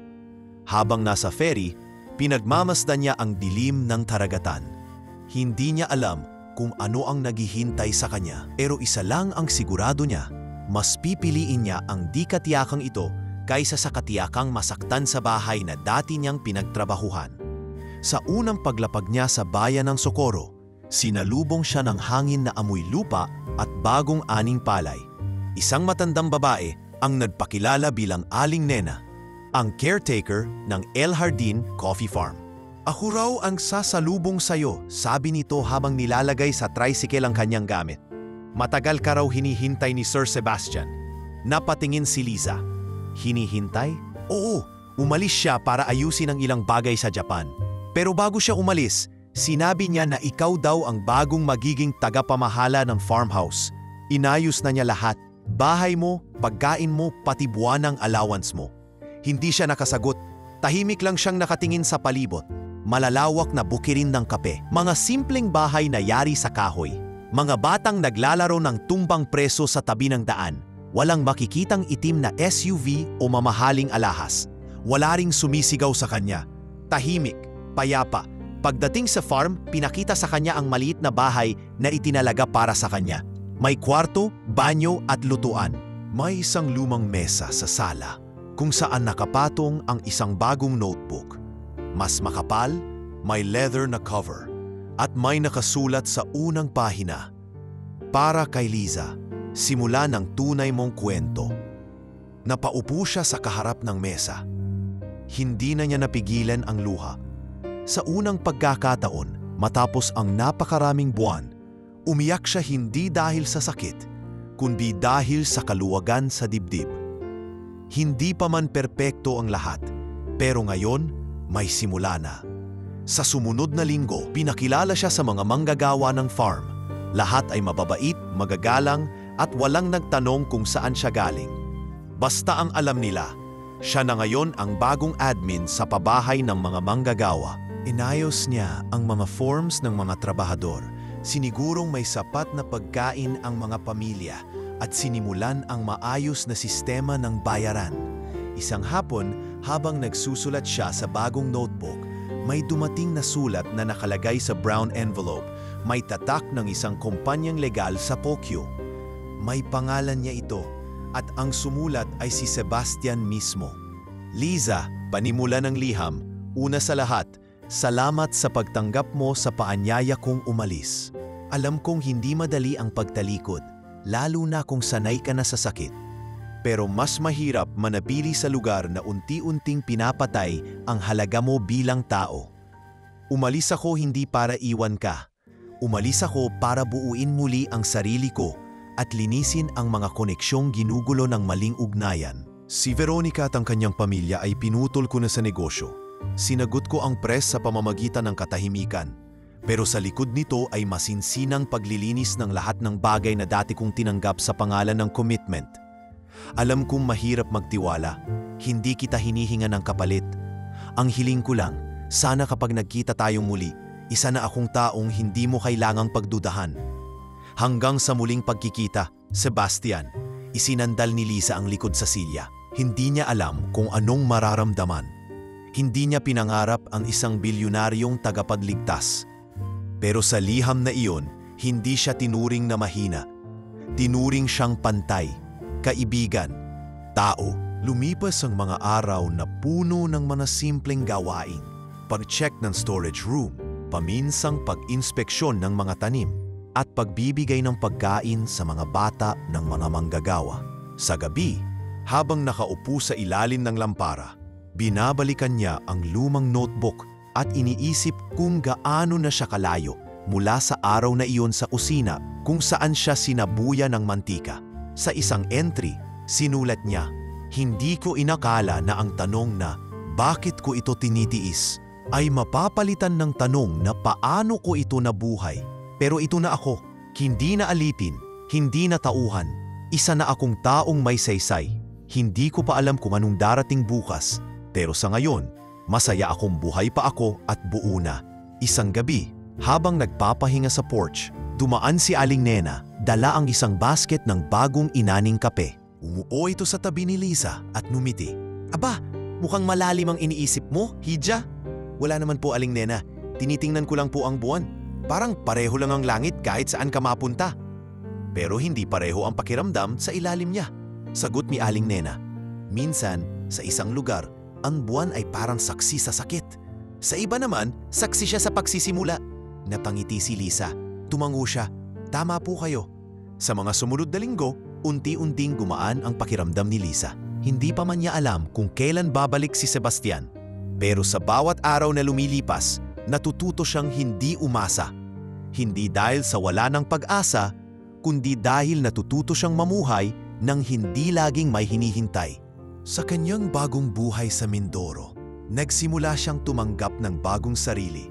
Habang nasa ferry, pinagmamasdan niya ang dilim ng karagatan. Hindi niya alam kung ano ang naghihintay sa kanya, pero isa lang ang sigurado niya, mas pipiliin niya ang di katiyakang ito kaysa sa katiyakang masaktan sa bahay na dati niyang pinagtrabahuhan. Sa unang paglapag niya sa bayan ng Socorro, sinalubong siya ng hangin na amoy lupa at bagong aning palay. Isang matandang babae ang nagpakilala bilang Aling Nena, ang caretaker ng El Jardin Coffee Farm. Ako raw ang sasalubong sayo, sabi nito habang nilalagay sa tricycle ang kanyang gamit. Matagal ka raw hinihintay ni Sir Sebastian. Napatingin si Liza. Hinihintay? Oo, umalis siya para ayusin ang ilang bagay sa Japan. Pero bago siya umalis, sinabi niya na ikaw daw ang bagong magiging tagapamahala ng farmhouse. Inayos na niya lahat. Bahay mo, pagkain mo, pati buwanang allowance mo. Hindi siya nakasagot. Tahimik lang siyang nakatingin sa palibot. Malalawak na bukirin ng kape. Mga simpleng bahay na yari sa kahoy. Mga batang naglalaro ng tumbang preso sa tabi ng daan. Walang makikitang itim na SUV o mamahaling alahas. Wala ring sumisigaw sa kanya. Tahimik, payapa. Pagdating sa farm, pinakita sa kanya ang maliit na bahay na itinalaga para sa kanya. May kwarto, banyo at lutuan. May isang lumang mesa sa sala kung saan nakapatong ang isang bagong notebook. Mas makapal, may leather na cover at may nakasulat sa unang pahina. Para kay Liza, simula ng tunay mong kwento. Napaupo siya sa kaharap ng mesa. Hindi na niya napigilan ang luha. Sa unang pagkakataon, matapos ang napakaraming buwan, umiyak siya hindi dahil sa sakit, kundi dahil sa kaluwagan sa dibdib. Hindi pa man perpekto ang lahat, pero ngayon, may simula na. Sa sumunod na linggo, pinakilala siya sa mga manggagawa ng farm. Lahat ay mababait, magagalang, at walang nagtanong kung saan siya galing. Basta ang alam nila, siya na ngayon ang bagong admin sa pabahay ng mga manggagawa. Inayos niya ang mga forms ng mga trabahador. Sinigurong may sapat na pagkain ang mga pamilya at sinimulan ang maayos na sistema ng bayaran. Isang hapon, habang nagsusulat siya sa bagong notebook, may dumating na sulat na nakalagay sa brown envelope. May tatak ng isang kumpanyang legal sa Pokyo. May pangalan niya ito at ang sumulat ay si Sebastian mismo. Liza, panimula ng liham, una sa lahat, salamat sa pagtanggap mo sa paanyaya kong umalis. Alam kong hindi madali ang pagtalikod, lalo na kung sanay ka na sa sakit. Pero mas mahirap manabili sa lugar na unti-unting pinapatay ang halaga mo bilang tao. Umalis ako hindi para iwan ka. Umalis ako para buuin muli ang sarili ko at linisin ang mga koneksyong ginugulo ng maling ugnayan. Si Veronica at ang kanyang pamilya ay pinutol ko na sa negosyo. Sinagot ko ang press sa pamamagitan ng katahimikan. Pero sa likod nito ay masinsinang paglilinis ng lahat ng bagay na dati kong tinanggap sa pangalan ng commitment. Alam kong mahirap magtiwala, hindi kita hinihinga ng kapalit. Ang hiling ko lang, sana kapag nagkita tayong muli, isa na akong taong hindi mo kailangang pagdudahan. Hanggang sa muling pagkikita, Sebastian, isinandal ni Liza ang likod sa silya. Hindi niya alam kung anong mararamdaman. Hindi niya pinangarap ang isang bilyonaryong tagapagligtas. Pero sa liham na iyon, hindi siya tinuring na mahina. Tinuring siyang pantay. Kaibigan, tao. Lumipas ang mga araw na puno ng mga simpleng gawain. Pag-check ng storage room, paminsang pag-inspeksyon ng mga tanim, at pagbibigay ng pagkain sa mga bata ng mga manggagawa. Sa gabi, habang nakaupo sa ilalim ng lampara, binabalikan niya ang lumang notebook at iniisip kung gaano na siya kalayo mula sa araw na iyon sa kusina kung saan siya sinabuya ng mantika. Sa isang entry, sinulat niya, "Hindi ko inakala na ang tanong na, bakit ko ito tinitiis, ay mapapalitan ng tanong na paano ko ito nabuhay. Pero ito na ako, hindi na alipin, hindi na tauhan. Isa na akong taong may saysay. Hindi ko pa alam kung anong darating bukas, pero sa ngayon, masaya akong buhay pa ako at buo na." Isang gabi, habang nagpapahinga sa porch, dumaan si Aling Nena, dala ang isang basket ng bagong inaning kape. Umuo ito sa tabi ni Liza at numiti. "Aba, mukhang malalim ang iniisip mo, Hija." "Wala naman po, Aling Nena. Tinitingnan ko lang po ang buwan. Parang pareho lang ang langit kahit saan ka mapunta." Pero hindi pareho ang pakiramdam sa ilalim niya. Sagot ni Aling Nena, "Minsan, sa isang lugar, ang buwan ay parang saksi sa sakit. Sa iba naman, saksi siya sa pagsisimula." Napangiti si Liza. Tumango siya. "Tama po kayo." Sa mga sumunod na linggo, unti-unting gumaan ang pakiramdam ni Liza. Hindi pa man niya alam kung kailan babalik si Sebastian. Pero sa bawat araw na lumilipas, natututo siyang hindi umasa. Hindi dahil sa wala ng pag-asa, kundi dahil natututo siyang mamuhay nang hindi laging may hinihintay. Sa kanyang bagong buhay sa Mindoro, nagsimula siyang tumanggap ng bagong sarili.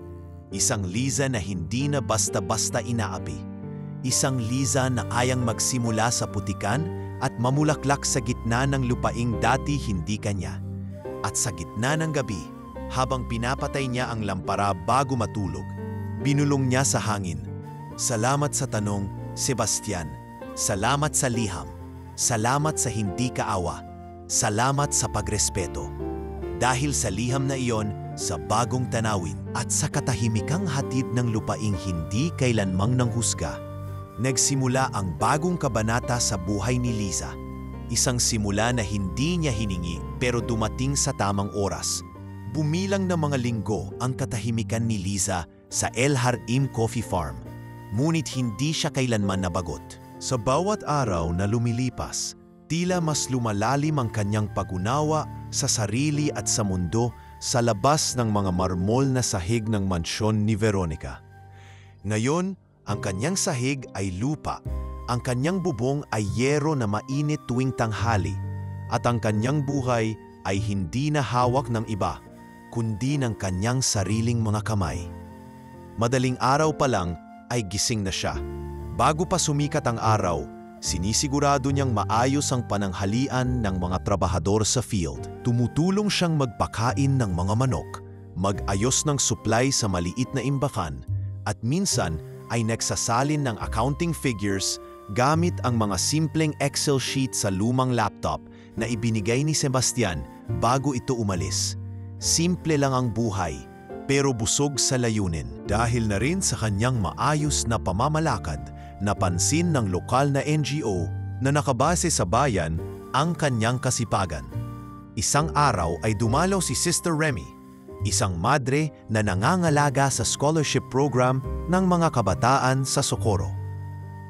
Isang Liza na hindi na basta-basta inaapi. Isang Liza na kayang magsimula sa putikan at mamulaklak sa gitna ng lupaing dati hindi kanya. At sa gitna ng gabi, habang pinapatay niya ang lampara bago matulog, binulong niya sa hangin, "Salamat sa tanong, Sebastian. Salamat sa liham. Salamat sa hindi kaawa. Salamat sa pagrespeto." Dahil sa liham na iyon, sa bagong tanawin at sa katahimikang hatid ng lupaing hindi kailanmang nanghusga, nagsimula ang bagong kabanata sa buhay ni Liza. Isang simula na hindi niya hiningi pero dumating sa tamang oras. Bumilang na mga linggo ang katahimikan ni Liza sa El Harim Coffee Farm. Ngunit hindi siya kailanman nabagot. Sa bawat araw na lumilipas, tila mas lumalalim ang kanyang pag-unawa sa sarili at sa mundo sa labas ng mga marmol na sahig ng mansyon ni Veronica. Ngayon, ang kanyang sahig ay lupa, ang kanyang bubong ay yero na mainit tuwing tanghali, at ang kanyang buhay ay hindi na hawak ng iba, kundi ng kanyang sariling mga kamay. Madaling araw pa lang ay gising na siya. Bago pa sumikat ang araw, sinisigurado niyang maayos ang pananghalian ng mga trabahador sa field. Tumutulong siyang magpakain ng mga manok, mag-ayos ng supply sa maliit na imbakan, at minsan ay nagsasalin ng accounting figures gamit ang mga simpleng Excel sheet sa lumang laptop na ibinigay ni Sebastian bago ito umalis. Simple lang ang buhay, pero busog sa layunin. Dahil na rin sa kanyang maayos na pamamalakad, napansin ng lokal na NGO na nakabase sa bayan ang kanyang kasipagan. Isang araw ay dumalaw si Sister Remy, isang madre na nangangalaga sa scholarship program ng mga kabataan sa Socorro.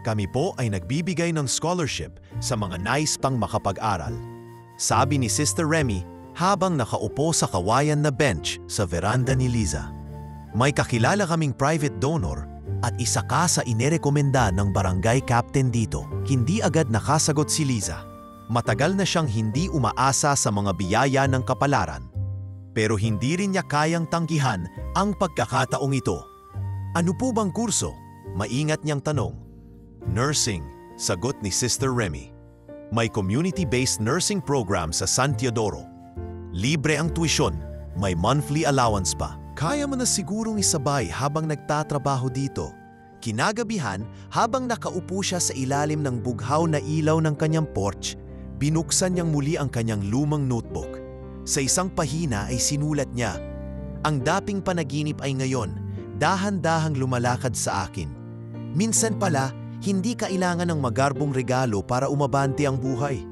"Kami po ay nagbibigay ng scholarship sa mga nais pang makapag-aral," sabi ni Sister Remy habang nakaupo sa kawayan na bench sa veranda ni Liza. "May kakilala kaming private donor at isa ka sa inirekomenda ng barangay captain dito." Hindi agad nakasagot si Liza. Matagal na siyang hindi umaasa sa mga biyaya ng kapalaran. Pero hindi rin niya kayang tanggihan ang pagkakataong ito. "Ano po bang kurso?" maingat niyang tanong. "Nursing," sagot ni Sister Remy. "May community-based nursing program sa San Teodoro. Libre ang tuition, may monthly allowance pa. Kaya mo na sigurong isabay habang nagtatrabaho dito." Kinagabihan, habang nakaupo siya sa ilalim ng bughaw na ilaw ng kanyang porch, binuksan niyang muli ang kanyang lumang notebook. Sa isang pahina ay sinulat niya, "Ang dating panaginip ay ngayon, dahan-dahang lumalakad sa akin. Minsan pala, hindi kailangan ng magarbong regalo para umabante ang buhay.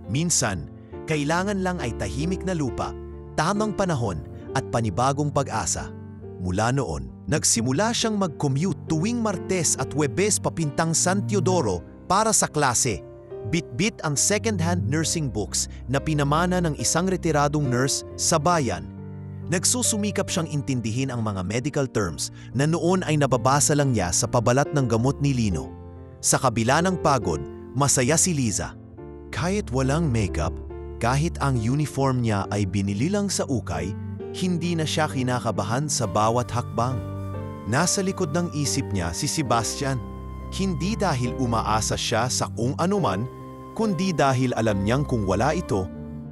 Minsan, kailangan lang ay tahimik na lupa, tamang panahon at panibagong pag-asa." Mula noon, nagsimula siyang mag-commute tuwing Martes at Huwebes papintang San Teodoro para sa klase. Bit-bit ang second-hand nursing books na pinamana ng isang retiradong nurse sa bayan. Nagsusumikap siyang intindihin ang mga medical terms na noon ay nababasa lang niya sa pabalat ng gamot ni Lino. Sa kabila ng pagod, masaya si Liza. Kahit walang makeup, kahit ang uniform niya ay binili lang sa ukay, hindi na siya kinakabahan sa bawat hakbang. Nasa likod ng isip niya si Sebastian. Hindi dahil umaasa siya sa kung anuman, kundi dahil alam niyang kung wala ito,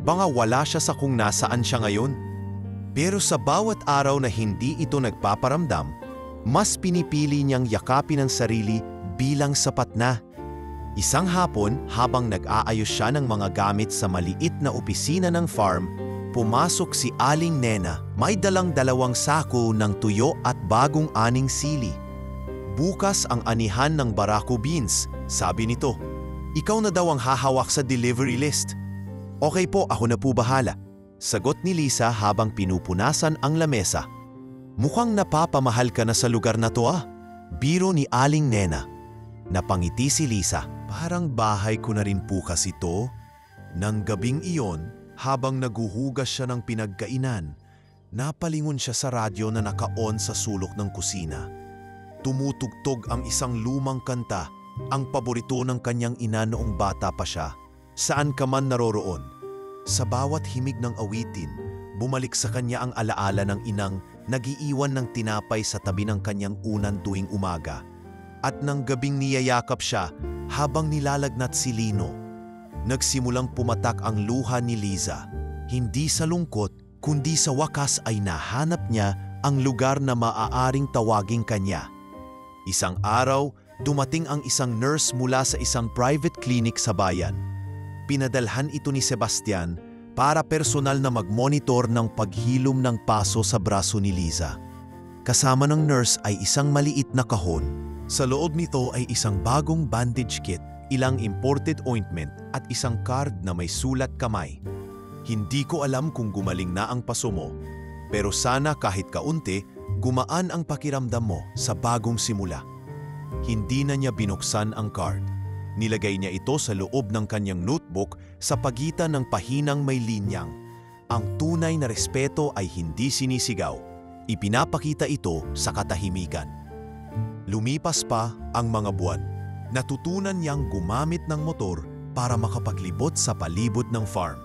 baka wala siya sa kung nasaan siya ngayon. Pero sa bawat araw na hindi ito nagpaparamdam, mas pinipili niyang yakapin ang sarili bilang sapat na. Isang hapon, habang nag-aayos siya ng mga gamit sa maliit na opisina ng farm, pumasok si Aling Nena. May dalang 2 sako ng tuyo at bagong aning sili. "Bukas ang anihan ng Barako beans," sabi nito. "Ikaw na daw ang hahawak sa delivery list." "Okay po, ako na po bahala," sagot ni Liza habang pinupunasan ang lamesa. "Mukhang napapamahal ka na sa lugar na to ah," biro ni Aling Nena. Napangiti si Liza. "Parang bahay ko na rin po kasi to." Nang gabing iyon, habang naguhugas siya ng pinagkainan, Napalingon siya sa radyo na naka-on sa sulok ng kusina. Tumutugtog ang isang lumang kanta, ang paborito ng kanyang ina noong bata pa siya. Saan ka man naroroon, sa bawat himig ng awitin, bumalik sa kanya ang alaala ng inang nag-iiwan ng tinapay sa tabi ng kanyang unan tuwing umaga. At ng gabing niyayakap siya habang nilalagnat si Lino. Nagsimulang pumatak ang luha ni Liza. Hindi sa lungkot, kundi sa wakas ay nahanap niya ang lugar na maaaring tawaging kanya. Isang araw, dumating ang isang nurse mula sa isang private clinic sa bayan. Pinadalhan ito ni Sebastian para personal na mag-monitor ng paghilom ng paso sa braso ni Liza. Kasama ng nurse ay isang maliit na kahon. Sa loob nito ay isang bagong bandage kit, ilang imported ointment at isang card na may sulat kamay. Hindi ko alam kung gumaling na ang paso mo, pero sana kahit kaunti, gumaan ang pakiramdam mo sa bagong simula. Hindi na niya binuksan ang card. Nilagay niya ito sa loob ng kanyang notebook sa pagitan ng pahinang may linyang. Ang tunay na respeto ay hindi sinisigaw. Ipinapakita ito sa katahimikan. Lumipas pa ang mga buwan. Natutunan niyang gumamit ng motor para makapaglibot sa palibot ng farm.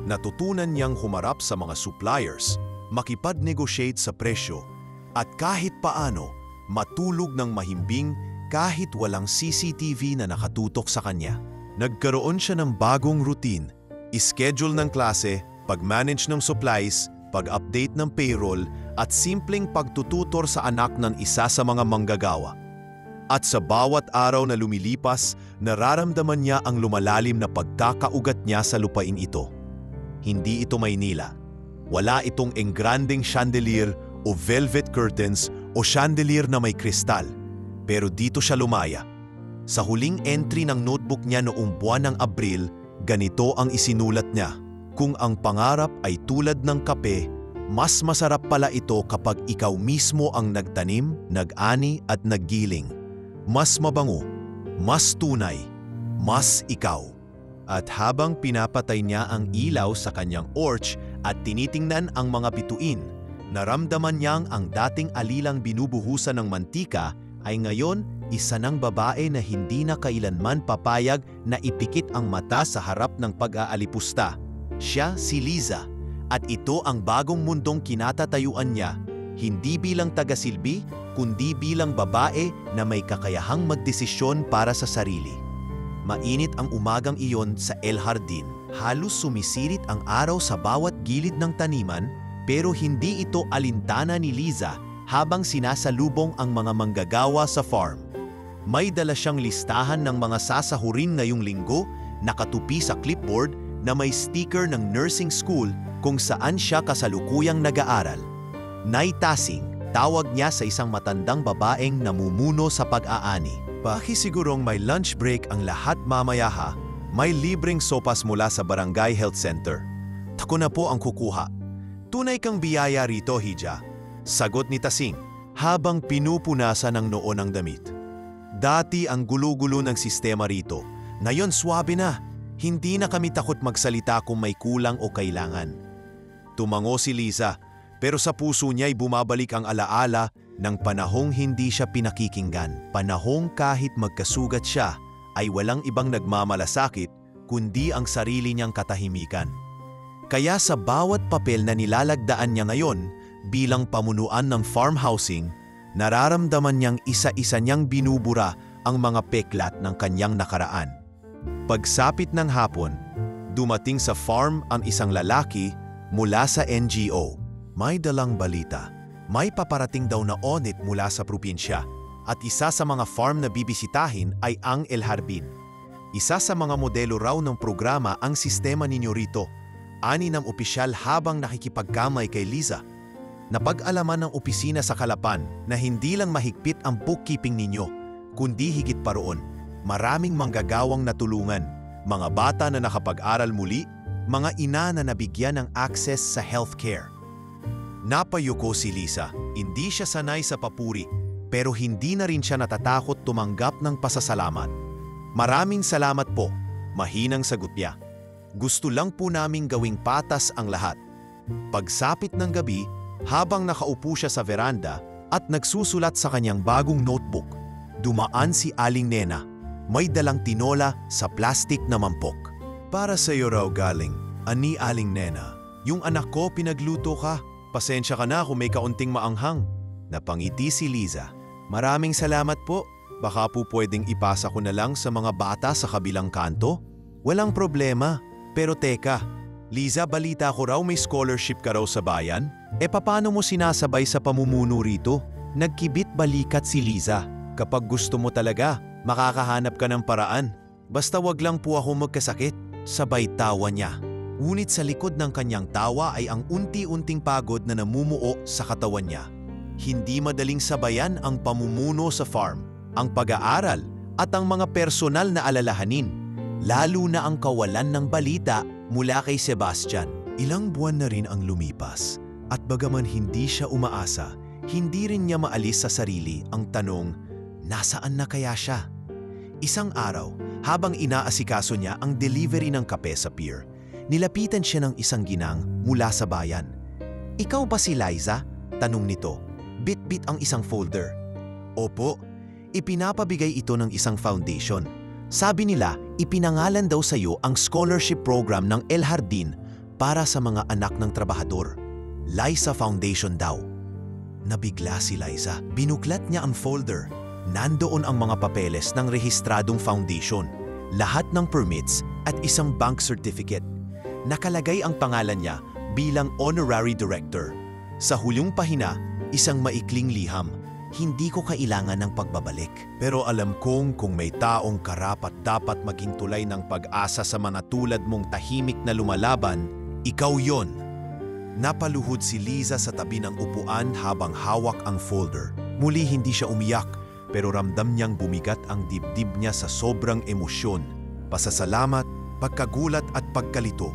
Natutunan niyang humarap sa mga suppliers, makipag-negotiate sa presyo, at kahit paano, matulog ng mahimbing kahit walang CCTV na nakatutok sa kanya. Nagkaroon siya ng bagong routine, schedule ng klase, pag-manage ng supplies, pag-update ng payroll, at simpleng pagtututor sa anak ng isa sa mga manggagawa. At sa bawat araw na lumilipas, nararamdaman niya ang lumalalim na pagkakaugat niya sa lupain ito. Hindi ito Maynila. Wala itong engranding chandelier o velvet curtains o chandelier na may kristal. Pero dito siya lumaya. Sa huling entry ng notebook niya noong buwan ng Abril, ganito ang isinulat niya. Kung ang pangarap ay tulad ng kape, mas masarap pala ito kapag ikaw mismo ang nagtanim, nag-ani at naggiling. Mas mabango, mas tunay, mas ikaw. At habang pinapatay niya ang ilaw sa kanyang orch at tinitingnan ang mga bituin, naramdaman niyang ang dating alilang binubuhusan ng mantika ay ngayon isa ng babae na hindi na kailanman papayag na ipikit ang mata sa harap ng pag-aalipusta. Siya si Liza, at ito ang bagong mundong kinatatayuan niya, hindi bilang tagasilbi, kundi bilang babae na may kakayahang magdesisyon para sa sarili. Mainit ang umagang iyon sa El Jardin. Halos sumisirit ang araw sa bawat gilid ng taniman, pero hindi ito alintana ni Liza habang sinasalubong ang mga manggagawa sa farm. May dala siyang listahan ng mga sasahurin ngayong linggo, nakatupi sa clipboard na may sticker ng nursing school kung saan siya kasalukuyang nag-aaral. Nay Tasing, tawag niya sa isang matandang babaeng namumuno sa pag-aani. Pakisigurong may lunch break ang lahat mamaya ha. May libreng sopas mula sa Barangay Health Center. Tako na po ang kukuha. Tunay kang biyaya rito, Hija. Sagot ni Tasing habang pinupunasan ng noo ng damit. Dati ang gulo-gulo ng sistema rito. Ngayon swabe na. Hindi na kami takot magsalita kung may kulang o kailangan. Tumango si Liza, pero sa puso niya'y bumabalik ang alaala ng panahong hindi siya pinakikinggan. Panahong kahit magkasugat siya, ay walang ibang nagmamalasakit kundi ang sarili niyang katahimikan. Kaya sa bawat papel na nilalagdaan niya ngayon bilang pamunuan ng farm housing, nararamdaman niyang isa-isa niyang binubura ang mga peklat ng kanyang nakaraan. Pagsapit ng hapon, dumating sa farm ang isang lalaki mula sa NGO. May dalang balita. May paparating daw na audit mula sa probinsya at isa sa mga farm na bibisitahin ay ang El Jardin. Isa sa mga modelo raw ng programa ang sistema ninyo rito. Ani ng opisyal habang nakikipagkamay kay Liza. Napag-alaman ng opisina sa Calapan na hindi lang mahigpit ang bookkeeping ninyo, kundi higit pa roon. Maraming manggagawang natulungan, mga bata na nakapag-aral muli, mga ina na nabigyan ng access sa healthcare. Napayuko si Liza, hindi siya sanay sa papuri, pero hindi na rin siya natatakot tumanggap ng pasasalamat. Maraming salamat po, mahinang sagot niya. Gusto lang po naming gawing patas ang lahat. Pagsapit ng gabi, Habang nakaupo siya sa veranda at nagsusulat sa kanyang bagong notebook, dumaan si Aling Nena. May dalang tinola sa plastik na mampok. Para sa iyo raw galing, ani Aling Nena. Yung anak ko pinagluto ka. Pasensya ka na kung may kaunting maanghang. Napangiti si Liza. Maraming salamat po. Baka po pwedeng ipasa ko na lang sa mga bata sa kabilang kanto? Walang problema. Pero teka, Liza, balita ko raw may scholarship ka raw sa bayan? Paano mo sinasabay sa pamumuno rito? Nagkibit balikat si Liza. Kapag gusto mo talaga, makakahanap ka ng paraan. Basta wag lang po ako magkasakit. Sabay tawa niya. Ngunit sa likod ng kanyang tawa ay ang unti-unting pagod na namumuo sa katawan niya. Hindi madaling sabayan ang pamumuno sa farm, ang pag-aaral at ang mga personal na alalahanin, lalo na ang kawalan ng balita mula kay Sebastian. Ilang buwan na rin ang lumipas at bagaman hindi siya umaasa, hindi rin niya maalis sa sarili ang tanong, nasaan na kaya siya? Isang araw, habang inaasikaso niya ang delivery ng kape sa pier, nilapitan siya ng isang ginang mula sa bayan. Ikaw ba si Liza? Tanong nito. Bit-bit ang isang folder. Opo, ipinapabigay ito ng isang foundation. Sabi nila, ipinangalan daw sa iyo ang scholarship program ng El Jardin para sa mga anak ng trabahador. Liza Foundation daw. Nabigla si Liza. Binuklat niya ang folder. Nandoon ang mga papeles ng rehistradong foundation, lahat ng permits at isang bank certificate. Nakalagay ang pangalan niya bilang honorary director. Sa huling pahina, isang maikling liham. Hindi ko kailangan ng pagbabalik. Pero alam kong kung may taong karapat dapat maging tulay ng pag-asa sa mga tulad mong tahimik na lumalaban, ikaw yon. Napaluhod si Liza sa tabi ng upuan habang hawak ang folder. Muli hindi siya umiyak, pero ramdam niyang bumigat ang dibdib niya sa sobrang emosyon, pasasalamat, pagkagulat at pagkalito.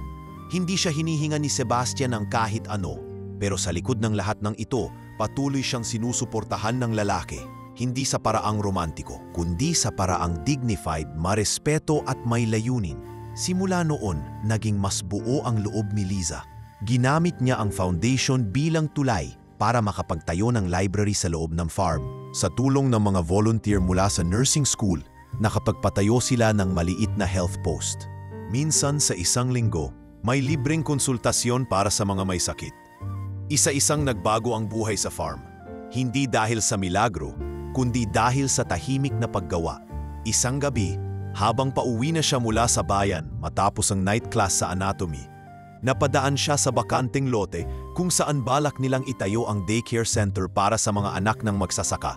Hindi siya hinihinga ni Sebastian ng kahit ano, pero sa likod ng lahat ng ito, patuloy siyang sinusuportahan ng lalaki. Hindi sa paraang romantiko, kundi sa paraang dignified, marespeto at may layunin. Simula noon, naging mas buo ang loob ni Liza. Ginamit niya ang foundation bilang tulay para makapagtayo ng library sa loob ng farm. Sa tulong ng mga volunteer mula sa nursing school, nakapagpatayo sila ng maliit na health post. Minsan sa isang linggo, may libreng konsultasyon para sa mga may sakit. Isa-isang nagbago ang buhay sa farm. Hindi dahil sa milagro, kundi dahil sa tahimik na paggawa. Isang gabi, habang pauwi na siya mula sa bayan matapos ang night class sa anatomy, napadaan siya sa bakanteng lote kung saan balak nilang itayo ang daycare center para sa mga anak ng magsasaka.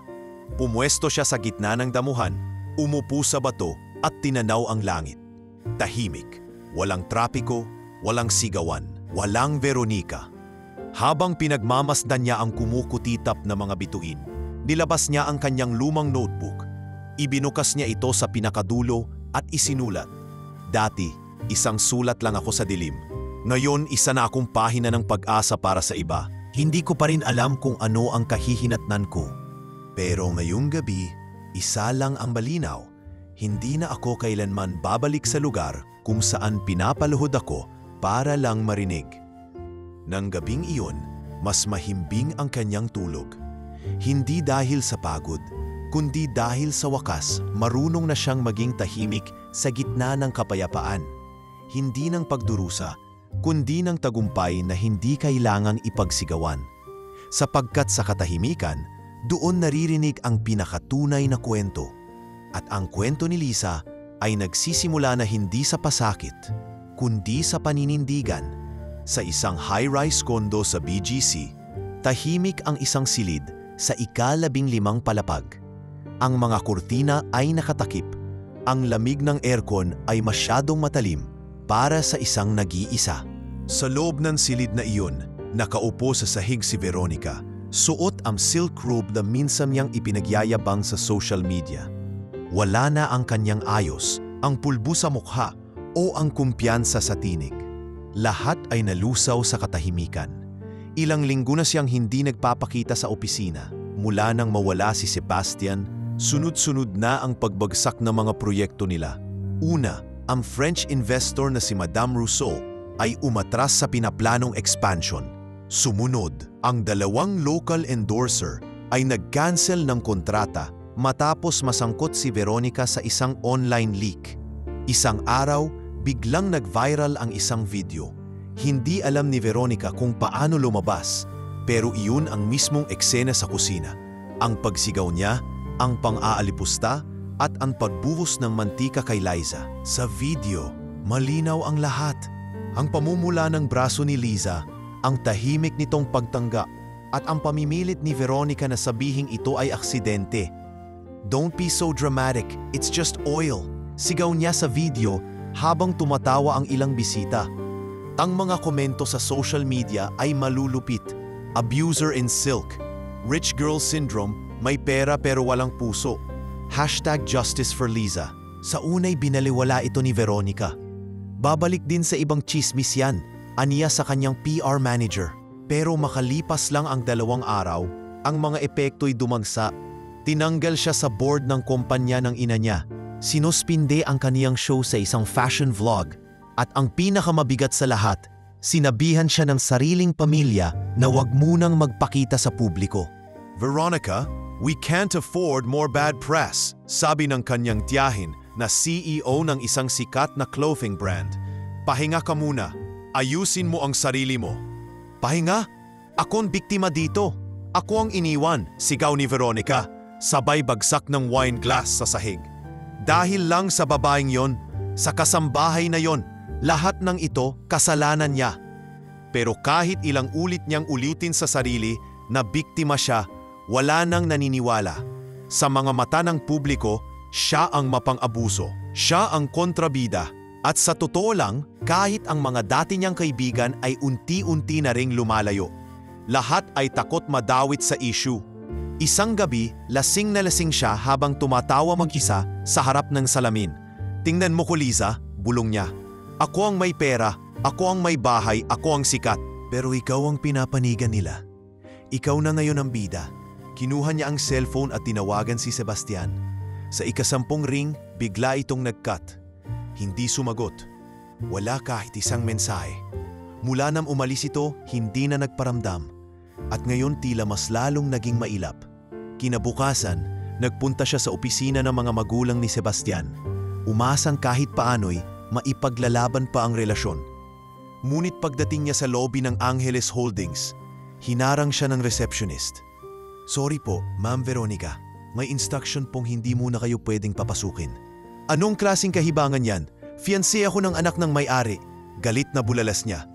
Pumwesto siya sa gitna ng damuhan, umupo sa bato at tinanaw ang langit. Tahimik, walang trapiko, walang sigawan, walang Veronica. Habang pinagmamasdan niya ang kumukutitap na mga bituin, nilabas niya ang kanyang lumang notebook. Ibinukas niya ito sa pinakadulo at isinulat. Dati, isang sulat lang ako sa dilim. Ngayon, isa na akong pahina ng pag-asa para sa iba. Hindi ko pa rin alam kung ano ang kahihinatnan ko. Pero ngayong gabi, isa lang ang malinaw. Hindi na ako kailanman babalik sa lugar kung saan pinapaluhod ako para lang marinig. Nang gabing iyon, mas mahimbing ang kanyang tulog. Hindi dahil sa pagod, kundi dahil sa wakas, marunong na siyang maging tahimik sa gitna ng kapayapaan. Hindi ng pagdurusa, kundi ng tagumpay na hindi kailangang ipagsigawan. Sapagkat sa katahimikan, doon naririnig ang pinakatunay na kwento. At ang kwento ni Liza ay nagsisimula na hindi sa pasakit, kundi sa paninindigan. Sa isang high-rise condo sa BGC, tahimik ang isang silid sa ika-15 palapag. Ang mga kurtina ay nakatakip. Ang lamig ng aircon ay masyadong matalim para sa isang nag-iisa. Sa loob ng silid na iyon, nakaupo sa sahig si Veronica, suot ang silk robe na minsan niyang ipinagyayabang sa social media. Wala na ang kanyang ayos, ang pulbo sa mukha o ang kumpiyansa sa tinig. Lahat ay nalusaw sa katahimikan. Ilang linggo na siyang hindi nagpapakita sa opisina. Mula nang mawala si Sebastian, sunod-sunod na ang pagbagsak ng mga proyekto nila. Una, ang French investor na si Madame Rousseau ay umatras sa pinaplanong expansion. Sumunod, ang dalawang local endorser ay nag-cancel ng kontrata matapos masangkot si Veronica sa isang online leak. Isang araw, biglang nag-viral ang isang video. Hindi alam ni Veronica kung paano lumabas, pero iyon ang mismong eksena sa kusina. Ang pagsigaw niya, ang pang-aalipusta, at ang pagbuhos ng mantika kay Liza. Sa video, malinaw ang lahat. Ang pamumula ng braso ni Liza, ang tahimik nitong pagtangga, at ang pamimilit ni Veronica na sabihing ito ay aksidente. "Don't be so dramatic, it's just oil," sigaw niya sa video habang tumatawa ang ilang bisita. Ang mga komento sa social media ay malulupit. Abuser in silk, rich girl syndrome, may pera pero walang puso. #Justice for Liza. Sa unay binaliwala ito ni Veronica. Babalik din sa ibang chismis yan, aniya sa kanyang PR manager. Pero makalipas lang ang 2 araw, ang mga epekto'y dumagsa. Tinanggal siya sa board ng kumpanya ng ina niya. Sinuspinde ang kaniyang show sa isang fashion vlog. At ang pinakamabigat sa lahat, sinabihan siya ng sariling pamilya na wag munang magpakita sa publiko. "Veronica, we can't afford more bad press," sabi ng kanyang tiyahin na CEO ng isang sikat na clothing brand. "Pahinga ka muna. Ayusin mo ang sarili mo." "Pahinga? Ako'ng biktima dito. Ako ang iniwan," sigaw ni Veronica, sabay bagsak ng wine glass sa sahig. Dahil lang sa babaeng yon, sa kasambahay na yon, lahat ng ito kasalanan niya. Pero kahit ilang ulit niyang ulitin sa sarili na biktima siya, wala nang naniniwala. Sa mga mata ng publiko, siya ang mapang-abuso. Siya ang kontrabida. At sa totoo lang, kahit ang mga dati niyang kaibigan ay unti-unti na ring lumalayo. Lahat ay takot madawit sa issue. Isang gabi, lasing na lasing siya habang tumatawa mag-isa sa harap ng salamin. "Tingnan mo ko, Liza," bulong niya. "Ako ang may pera, ako ang may bahay, ako ang sikat." Pero ikaw ang pinapanigan nila. Ikaw na ngayon ang bida. Kinuha niya ang cellphone at tinawagan si Sebastian. Sa ika-10 ring, bigla itong nag-cut. Hindi sumagot. Wala kahit isang mensahe. Mula nang umalis ito, hindi na nagparamdam. At ngayon tila mas lalong naging mailap. Kinabukasan, nagpunta siya sa opisina ng mga magulang ni Sebastian. Umasang kahit paano'y maipaglalaban pa ang relasyon. Ngunit pagdating niya sa lobby ng Angeles Holdings, hinarang siya ng receptionist. "Sorry po, Ma'am Veronica. May instruction pong hindi muna kayo pwedeng papasukin." "Anong klaseng kahibangan yan? Fiancé ako ng anak ng may-ari." Galit na bulalas niya.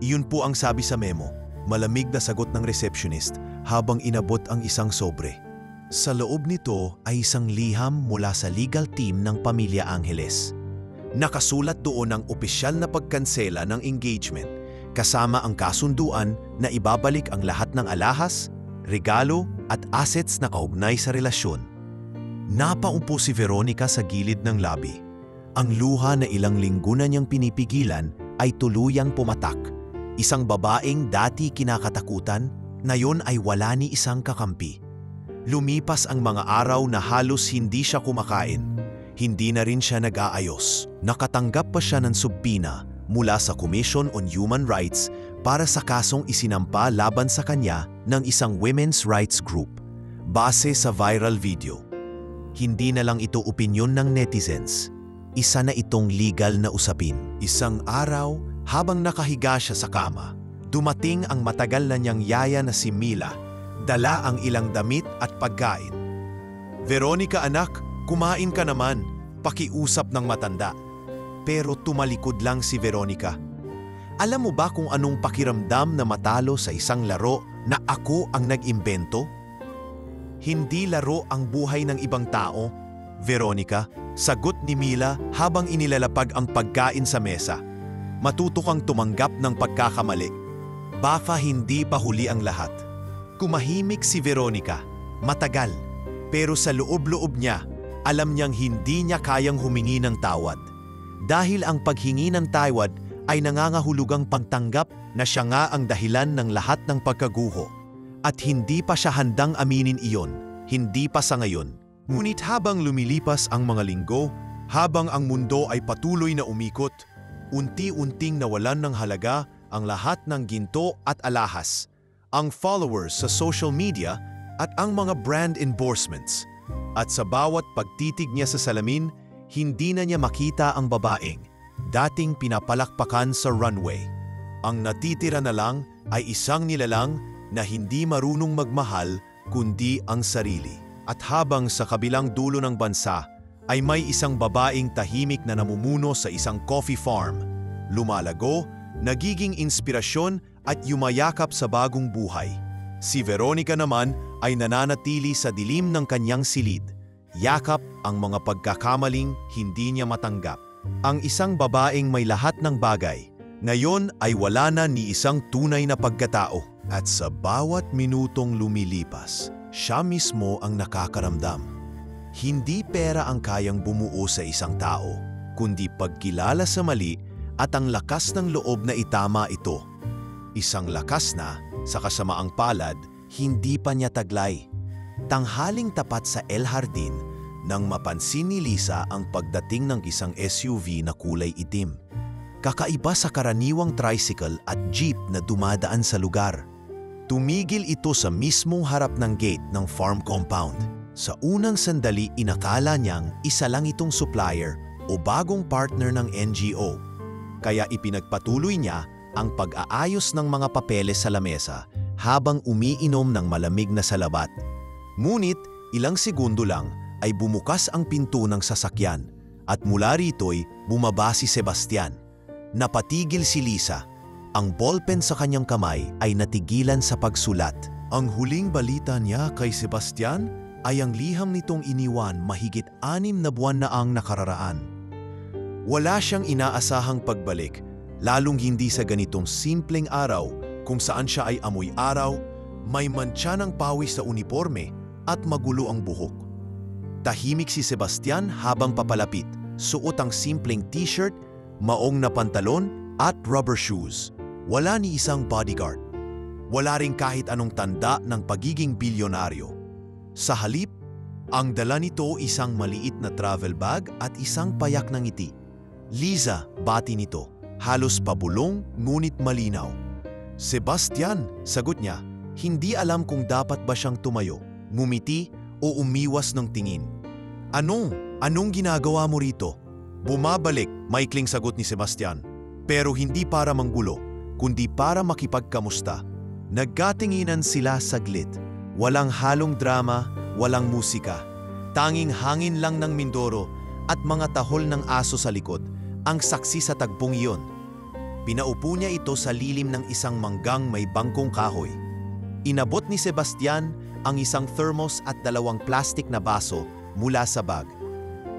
Iyon po ang sabi sa memo. Malamig na sagot ng receptionist habang inabot ang isang sobre. Sa loob nito ay isang liham mula sa legal team ng Pamilya Angeles. Nakasulat doon ang opisyal na pagkansela ng engagement, kasama ang kasunduan na ibabalik ang lahat ng alahas, regalo at assets na kaugnay sa relasyon. Napaumpo si Veronica sa gilid ng lobby. Ang luha na ilang linggo na niyang pinipigilan ay tuluyang pumatak. Isang babaeng dati kinakatakutan, ngayon ay wala ni isang kakampi. Lumipas ang mga araw na halos hindi siya kumakain. Hindi na rin siya nag-aayos. Nakatanggap pa siya ng subpina mula sa Commission on Human Rights para sa kasong isinampa laban sa kanya ng isang women's rights group. Base sa viral video. Hindi na lang ito opinyon ng netizens. Isa na itong legal na usapin. Isang araw, habang nakahiga siya sa kama, dumating ang matagal na niyang yaya na si Mila, dala ang ilang damit at pagkain. "Veronica anak, kumain ka naman," pakiusap ng matanda. Pero tumalikod lang si Veronica. "Alam mo ba kung anong pakiramdam na matalo sa isang laro na ako ang nag-imbento? Hindi laro ang buhay ng ibang tao, Veronica," sagot ni Mila habang inilalapag ang pagkain sa mesa. "Matuto kang tumanggap ng pagkakamali. Baka hindi pa huli ang lahat." Kumahimik si Veronica, matagal, pero sa loob-loob niya, alam niyang hindi niya kayang humingi ng tawad. Dahil ang paghingi ng tawad ay nangangahulugang pagtanggap na siya nga ang dahilan ng lahat ng pagkaguho. At hindi pa siya handang aminin iyon, hindi pa sa ngayon. Ngunit habang lumilipas ang mga linggo, habang ang mundo ay patuloy na umikot, unti-unting nawalan ng halaga ang lahat ng ginto at alahas, ang followers sa social media at ang mga brand endorsements. At sa bawat pagtitig niya sa salamin, hindi na niya makita ang babaeng dating pinapalakpakan sa runway. Ang natitira na lang ay isang nilalang na hindi marunong magmahal kundi ang sarili. At habang sa kabilang dulo ng bansa ay may isang babaeng tahimik na namumuno sa isang coffee farm, lumalago, nagiging inspirasyon at yumayakap sa bagong buhay. Si Veronica naman ay nananatili sa dilim ng kanyang silid, yakap ang mga pagkakamaling hindi niya matanggap. Ang isang babaeng may lahat ng bagay, ngayon ay wala na ni isang tunay na pagkatao. At sa bawat minutong lumilipas, siya mismo ang nakakaramdam. Hindi pera ang kayang bumuo sa isang tao, kundi pagkilala sa mali at ang lakas ng loob na itama ito. Isang lakas na, sa kasamaang palad, hindi pa niya taglay. Tanghaling tapat sa El Jardin, nang mapansin ni Lisa ang pagdating ng isang SUV na kulay itim. Kakaiba sa karaniwang tricycle at jeep na dumadaan sa lugar. Tumigil ito sa mismong harap ng gate ng farm compound. Sa unang sandali, inakala niyang isa lang itong supplier o bagong partner ng NGO. Kaya ipinagpatuloy niya ang pag-aayos ng mga papeles sa lamesa habang umiinom ng malamig na salabat. Ngunit ilang segundo lang ay bumukas ang pinto ng sasakyan at mula rito'y bumaba si Sebastian. Napatigil si Lisa. Ang ballpen sa kanyang kamay ay natigilan sa pagsulat. Ang huling balita niya kay Sebastian ay ang liham nitong iniwan mahigit 6 na buwan na ang nakararaan. Wala siyang inaasahang pagbalik, lalong hindi sa ganitong simpleng araw kung saan siya ay amoy araw, may mantsa ng pawis sa uniforme at magulo ang buhok. Tahimik si Sebastian habang papalapit, suot ang simpleng t-shirt, maong na pantalon at rubber shoes. Wala ni isang bodyguard. Wala ring kahit anong tanda ng pagiging bilyonaryo. Sa halip, ang dala nito isang maliit na travel bag at isang payak ng ngiti. Liza, bati nito. Halos pabulong ngunit malinaw. Sebastian, sagot niya, hindi alam kung dapat ba siyang tumayo, ngumiti o umiwas ng tingin. Anong ginagawa mo rito? Bumabalik, maikling sagot ni Sebastian. Pero hindi para manggulo, kundi para makipagkamusta. Nagkatinginan sila saglit. Walang halong drama, walang musika. Tanging hangin lang ng Mindoro at mga tahol ng aso sa likod ang saksi sa tagpong iyon. Pinaupo niya ito sa lilim ng isang manggang may bangkong kahoy. Inabot ni Sebastian ang isang thermos at 2 plastik na baso mula sa bag.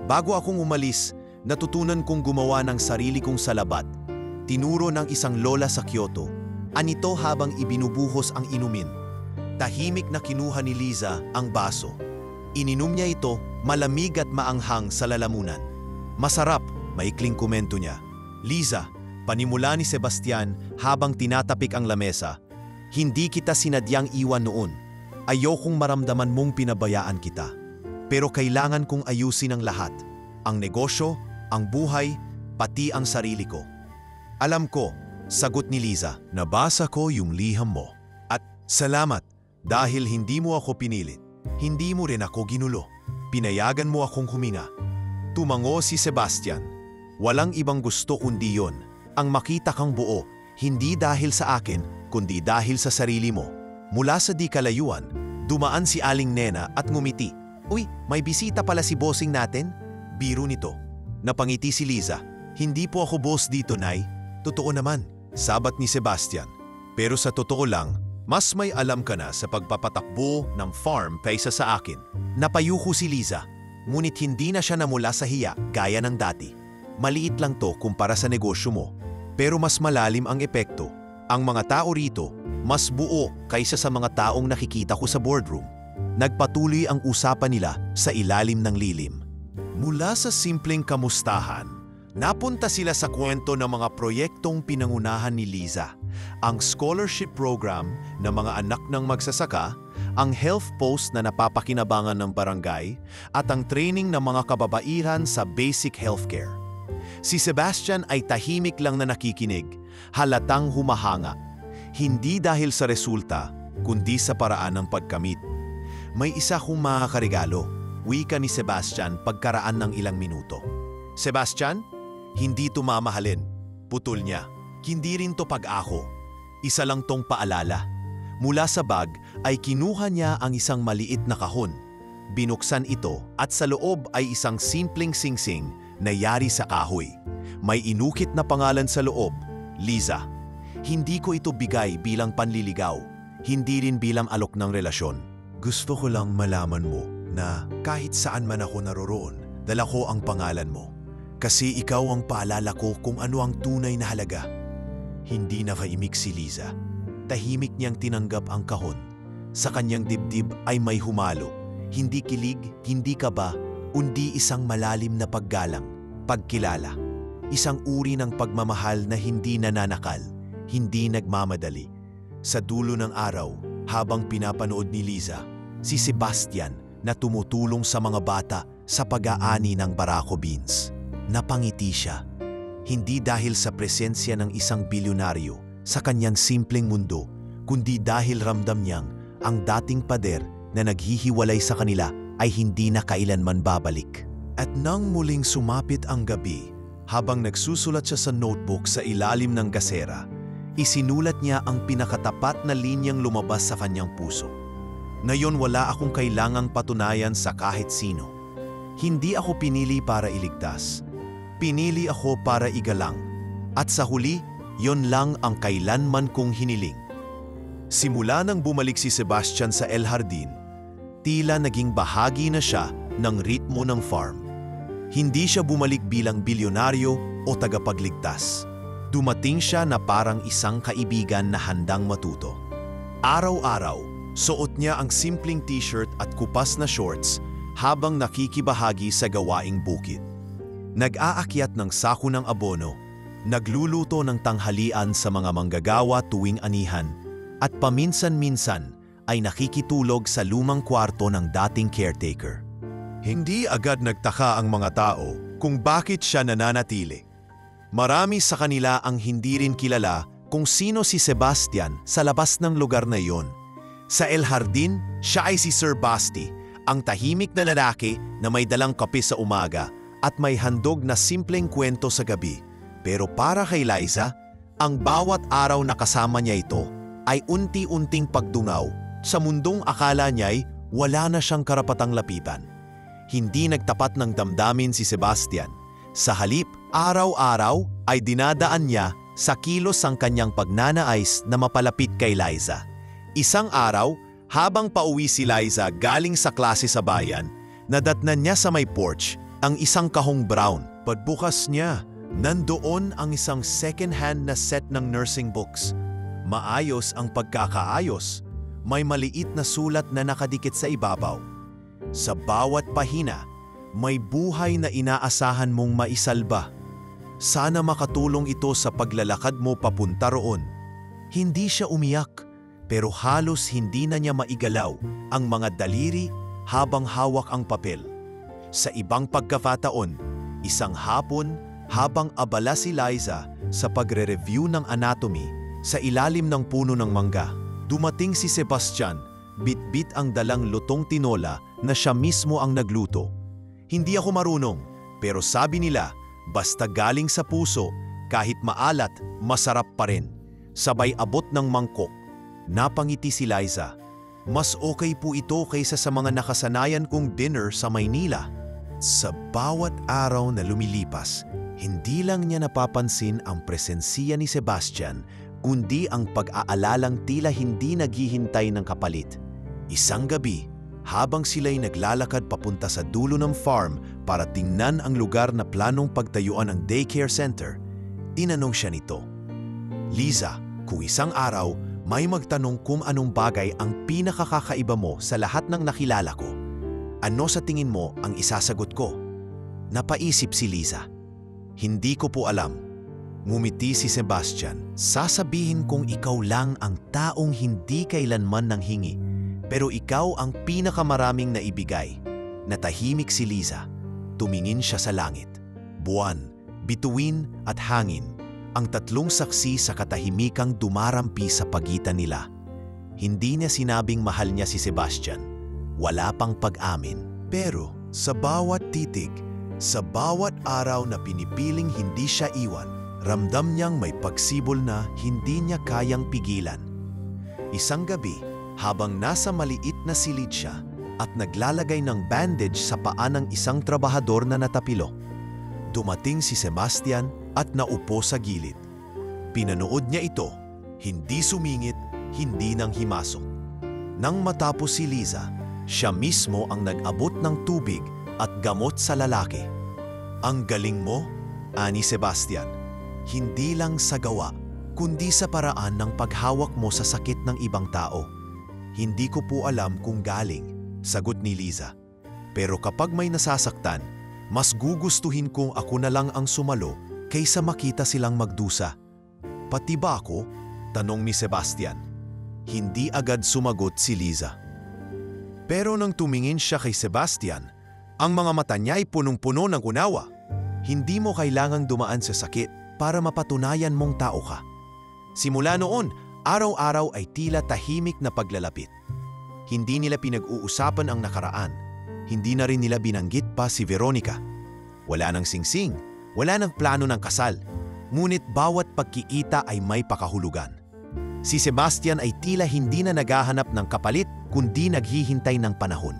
Bago akong umalis, natutunan kong gumawa ng sarili kong salabat. Tinuro ng isang lola sa Kyoto. Anito habang ibinubuhos ang inumin. Tahimik na kinuha ni Liza ang baso. Ininom niya ito, malamig at maanghang sa lalamunan. Masarap, maikling komento niya. Liza, panimula ni Sebastian habang tinatapik ang lamesa. Hindi kita sinadyang iwan noon. Ayokong maramdaman mong pinabayaan kita. Pero kailangan kong ayusin ang lahat. Ang negosyo, ang buhay, pati ang sarili ko. Alam ko, sagot ni Liza, nabasa ko yung liham mo. At salamat dahil hindi mo ako pinilit. Hindi mo rin ako ginulo. Pinayagan mo akong huminga. Tumango si Sebastian. Walang ibang gusto kundi yon. Ang makita kang buo, hindi dahil sa akin, kundi dahil sa sarili mo. Mula sa di kalayuan, dumaan si Aling Nena at ngumiti. Uy, may bisita pala si bossing natin? Biro nito. Napangiti si Liza. Hindi po ako boss dito, Nay. Totoo naman, sabat ni Sebastian. Pero sa totoo lang, mas may alam ka na sa pagpapatakbo ng farm kaysa sa akin. Napayuko si Liza, ngunit hindi na siya namula sa hiya gaya ng dati. Maliit lang to kumpara sa negosyo mo, pero mas malalim ang epekto. Ang mga tao rito, mas buo kaysa sa mga taong nakikita ko sa boardroom. Nagpatuloy ang usapan nila sa ilalim ng lilim. Mula sa simpleng kamustahan, napunta sila sa kwento ng mga proyektong pinangunahan ni Liza, ang scholarship program ng mga anak ng magsasaka, ang health post na napapakinabangan ng barangay, at ang training ng mga kababaihan sa basic healthcare. Si Sebastian ay tahimik lang na nakikinig, halatang humahanga. Hindi dahil sa resulta, kundi sa paraan ng pagkamit. May isa kong makakaregalo, wika ni Sebastian pagkaraan ng ilang minuto. Sebastian, hindi to mamahalin. Putol niya. Hindi rin to pag-ako. Isa lang tong paalala. Mula sa bag ay kinuha niya ang isang maliit na kahon. Binuksan ito at sa loob ay isang simpleng singsing na yari sa kahoy. May inukit na pangalan sa loob, Liza. Hindi ko ito bigay bilang panliligaw, hindi rin bilang alok ng relasyon. Gusto ko lang malaman mo na kahit saan man ako naroroon, dala ko ang pangalan mo. Kasi ikaw ang paalala ko kung ano ang tunay na halaga. Hindi nakaimik si Liza. Tahimik niyang tinanggap ang kahon. Sa kanyang dibdib ay may humalo. Hindi kilig, hindi kaba, kundi isang malalim na paggalang, pagkilala. Isang uri ng pagmamahal na hindi nananakal, hindi nagmamadali. Sa dulo ng araw, habang pinapanood ni Liza, si Sebastian na tumutulong sa mga bata sa pag-aani ng barako beans. Napangiti siya, hindi dahil sa presensya ng isang bilyonaryo sa kanyang simpleng mundo, kundi dahil ramdam niyang ang dating pader na naghihiwalay sa kanila ay hindi na kailanman babalik. At nang muling sumapit ang gabi, habang nagsusulat siya sa notebook sa ilalim ng gasera, isinulat niya ang pinakatapat na linyang lumabas sa kanyang puso. Ngayon wala akong kailangang patunayan sa kahit sino. Hindi ako pinili para iligtas. Pinili ako para igalang. At sa huli, yon lang ang kailanman kong hiniling. Simula nang bumalik si Sebastian sa El Jardin, tila naging bahagi na siya ng ritmo ng farm. Hindi siya bumalik bilang bilyonaryo o tagapagligtas. Dumating siya na parang isang kaibigan na handang matuto. Araw-araw, suot niya ang simpleng t-shirt at kupas na shorts habang nakikibahagi sa gawaing bukid. Nag-aakyat ng sako ng abono, nagluluto ng tanghalian sa mga manggagawa tuwing anihan, at paminsan-minsan ay nakikitulog sa lumang kwarto ng dating caretaker. Hindi agad nagtaka ang mga tao kung bakit siya nananatili. Marami sa kanila ang hindi rin kilala kung sino si Sebastian sa labas ng lugar na iyon. Sa El Jardin, siya ay si Sir Basti, ang tahimik na lalaki na may dalang kape sa umaga at may handog na simpleng kwento sa gabi. Pero para kay Liza, ang bawat araw na kasama niya ito ay unti-unting pagdungaw sa mundong akala niya'y wala na siyang karapatang lapitan. Hindi nagtapat ng damdamin si Sebastian. Sa halip, araw-araw ay dinadaan niya sa kilos ang kanyang pagnanais na mapalapit kay Liza. Isang araw, habang pauwi si Liza galing sa klase sa bayan, nadatnan niya sa may porch ang isang kahong brown. Pagbukas niya, nandoon ang isang second-hand na set ng nursing books. Maayos ang pagkakaayos. May maliit na sulat na nakadikit sa ibabaw. Sa bawat pahina, may buhay na inaasahan mong maisalba. Sana makatulong ito sa paglalakad mo papunta roon. Hindi siya umiyak, pero halos hindi na niya maigalaw ang mga daliri habang hawak ang papel. Sa ibang pagkakataon, isang hapon habang abala si Liza sa pagre-review ng anatomy sa ilalim ng puno ng mangga, dumating si Sebastian, bit-bit ang dalang lutong tinola na siya mismo ang nagluto. Hindi ako marunong, pero sabi nila, basta galing sa puso, kahit maalat, masarap pa rin. Sabay abot ng mangkok. Napangiti si Liza. Mas okay po ito kaysa sa mga nakasanayan kong dinner sa Maynila. Sa bawat araw na lumilipas, hindi lang niya napapansin ang presensiya ni Sebastian, kundi ang pag-aalalang tila hindi naghihintay ng kapalit. Isang gabi, habang sila'y naglalakad papunta sa dulo ng farm para tingnan ang lugar na planong pagtayuan ng daycare center, tinanong siya nito, "Liza, kung isang araw may magtanong kung anong bagay ang pinakakakaiba mo sa lahat ng nakilala ko, ano sa tingin mo ang isasagot ko?" Napaisip si Liza. "Hindi ko po alam." Ngumiti si Sebastian. "Sasabihin kong ikaw lang ang taong hindi kailanman nanghingi, pero ikaw ang pinakamaraming naibigay." Natahimik si Liza. Tumingin siya sa langit. Buwan, bituin at hangin. ang tatlong saksi sa katahimikang dumarampi sa pagitan nila. Hindi niya sinabing mahal niya si Sebastian. Wala pang pag-amin. Pero sa bawat titig, sa bawat araw na pinipiling hindi siya iwan, ramdam niyang may pagsibol na hindi niya kayang pigilan. Isang gabi, habang nasa maliit na silid siya at naglalagay ng bandage sa paa ng isang trabahador na natapilo, dumating si Sebastian at naupo sa gilid. Pinanood niya ito, hindi sumingit, hindi nang himasok. Nang matapos si Liza, siya mismo ang nag-abot ng tubig at gamot sa lalaki. Ang galing mo, ani Sebastian. Hindi lang sa gawa, kundi sa paraan ng paghawak mo sa sakit ng ibang tao. Hindi ko po alam kung galing, sagot ni Liza. Pero kapag may nasasaktan, mas gugustuhin kong ako na lang ang sumalo kaysa makita silang magdusa. Pati ba ako? Tanong ni Sebastian. Hindi agad sumagot si Liza. Pero nang tumingin siya kay Sebastian, ang mga mata niya ay punong-puno ng unawa. Hindi mo kailangang dumaan sa sakit para mapatunayan mong tao ka. Simula noon, araw-araw ay tila tahimik na paglalapit. Hindi nila pinag-uusapan ang nakaraan. Hindi na rin nila binanggit pa si Veronica. Wala nang singsing, wala nang plano ng kasal. Ngunit bawat pagkikita ay may pakahulugan. Si Sebastian ay tila hindi na naghahanap ng kapalit kundi naghihintay ng panahon.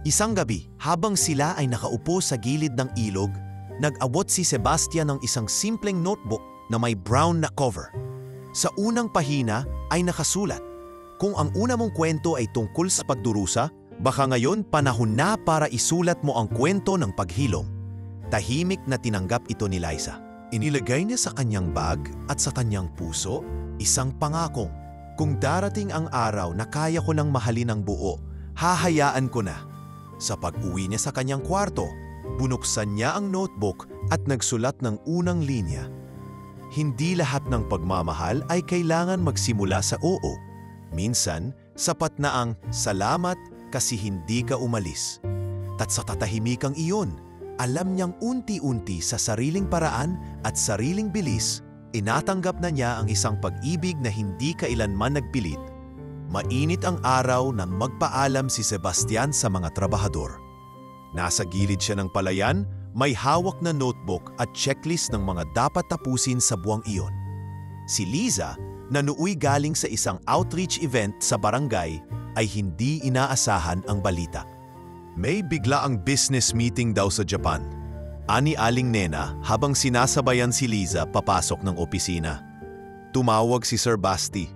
Isang gabi, habang sila ay nakaupo sa gilid ng ilog, nag-abot si Sebastian ng isang simpleng notebook na may brown na cover. Sa unang pahina ay nakasulat, "Kung ang una mong kwento ay tungkol sa pagdurusa, baka ngayon panahon na para isulat mo ang kwento ng paghilom." Tahimik na tinanggap ito ni Liza. Inilagay niya sa kanyang bag at sa kanyang puso isang pangakong, kung darating ang araw na kaya ko nang mahalin ang buo, hahayaan ko na. Sa pag-uwi niya sa kanyang kwarto, bunuksan niya ang notebook at nagsulat ng unang linya. Hindi lahat ng pagmamahal ay kailangan magsimula sa oo. Minsan, sapat na ang salamat kasi hindi ka umalis. At sa tatahimikang iyon, alam niyang unti-unti sa sariling paraan at sariling bilis, inatanggap na niya ang isang pag-ibig na hindi kailanman nagpilit. Mainit ang araw nang magpaalam si Sebastian sa mga trabahador. Nasa gilid siya ng palayan, may hawak na notebook at checklist ng mga dapat tapusin sa buwang iyon. Si Liza, na nooy galing sa isang outreach event sa barangay, ay hindi inaasahan ang balita. May bigla ang business meeting daw sa Japan. Ani Aling Nena habang sinasabayan si Liza papasok ng opisina. Tumawag si Sir Basti.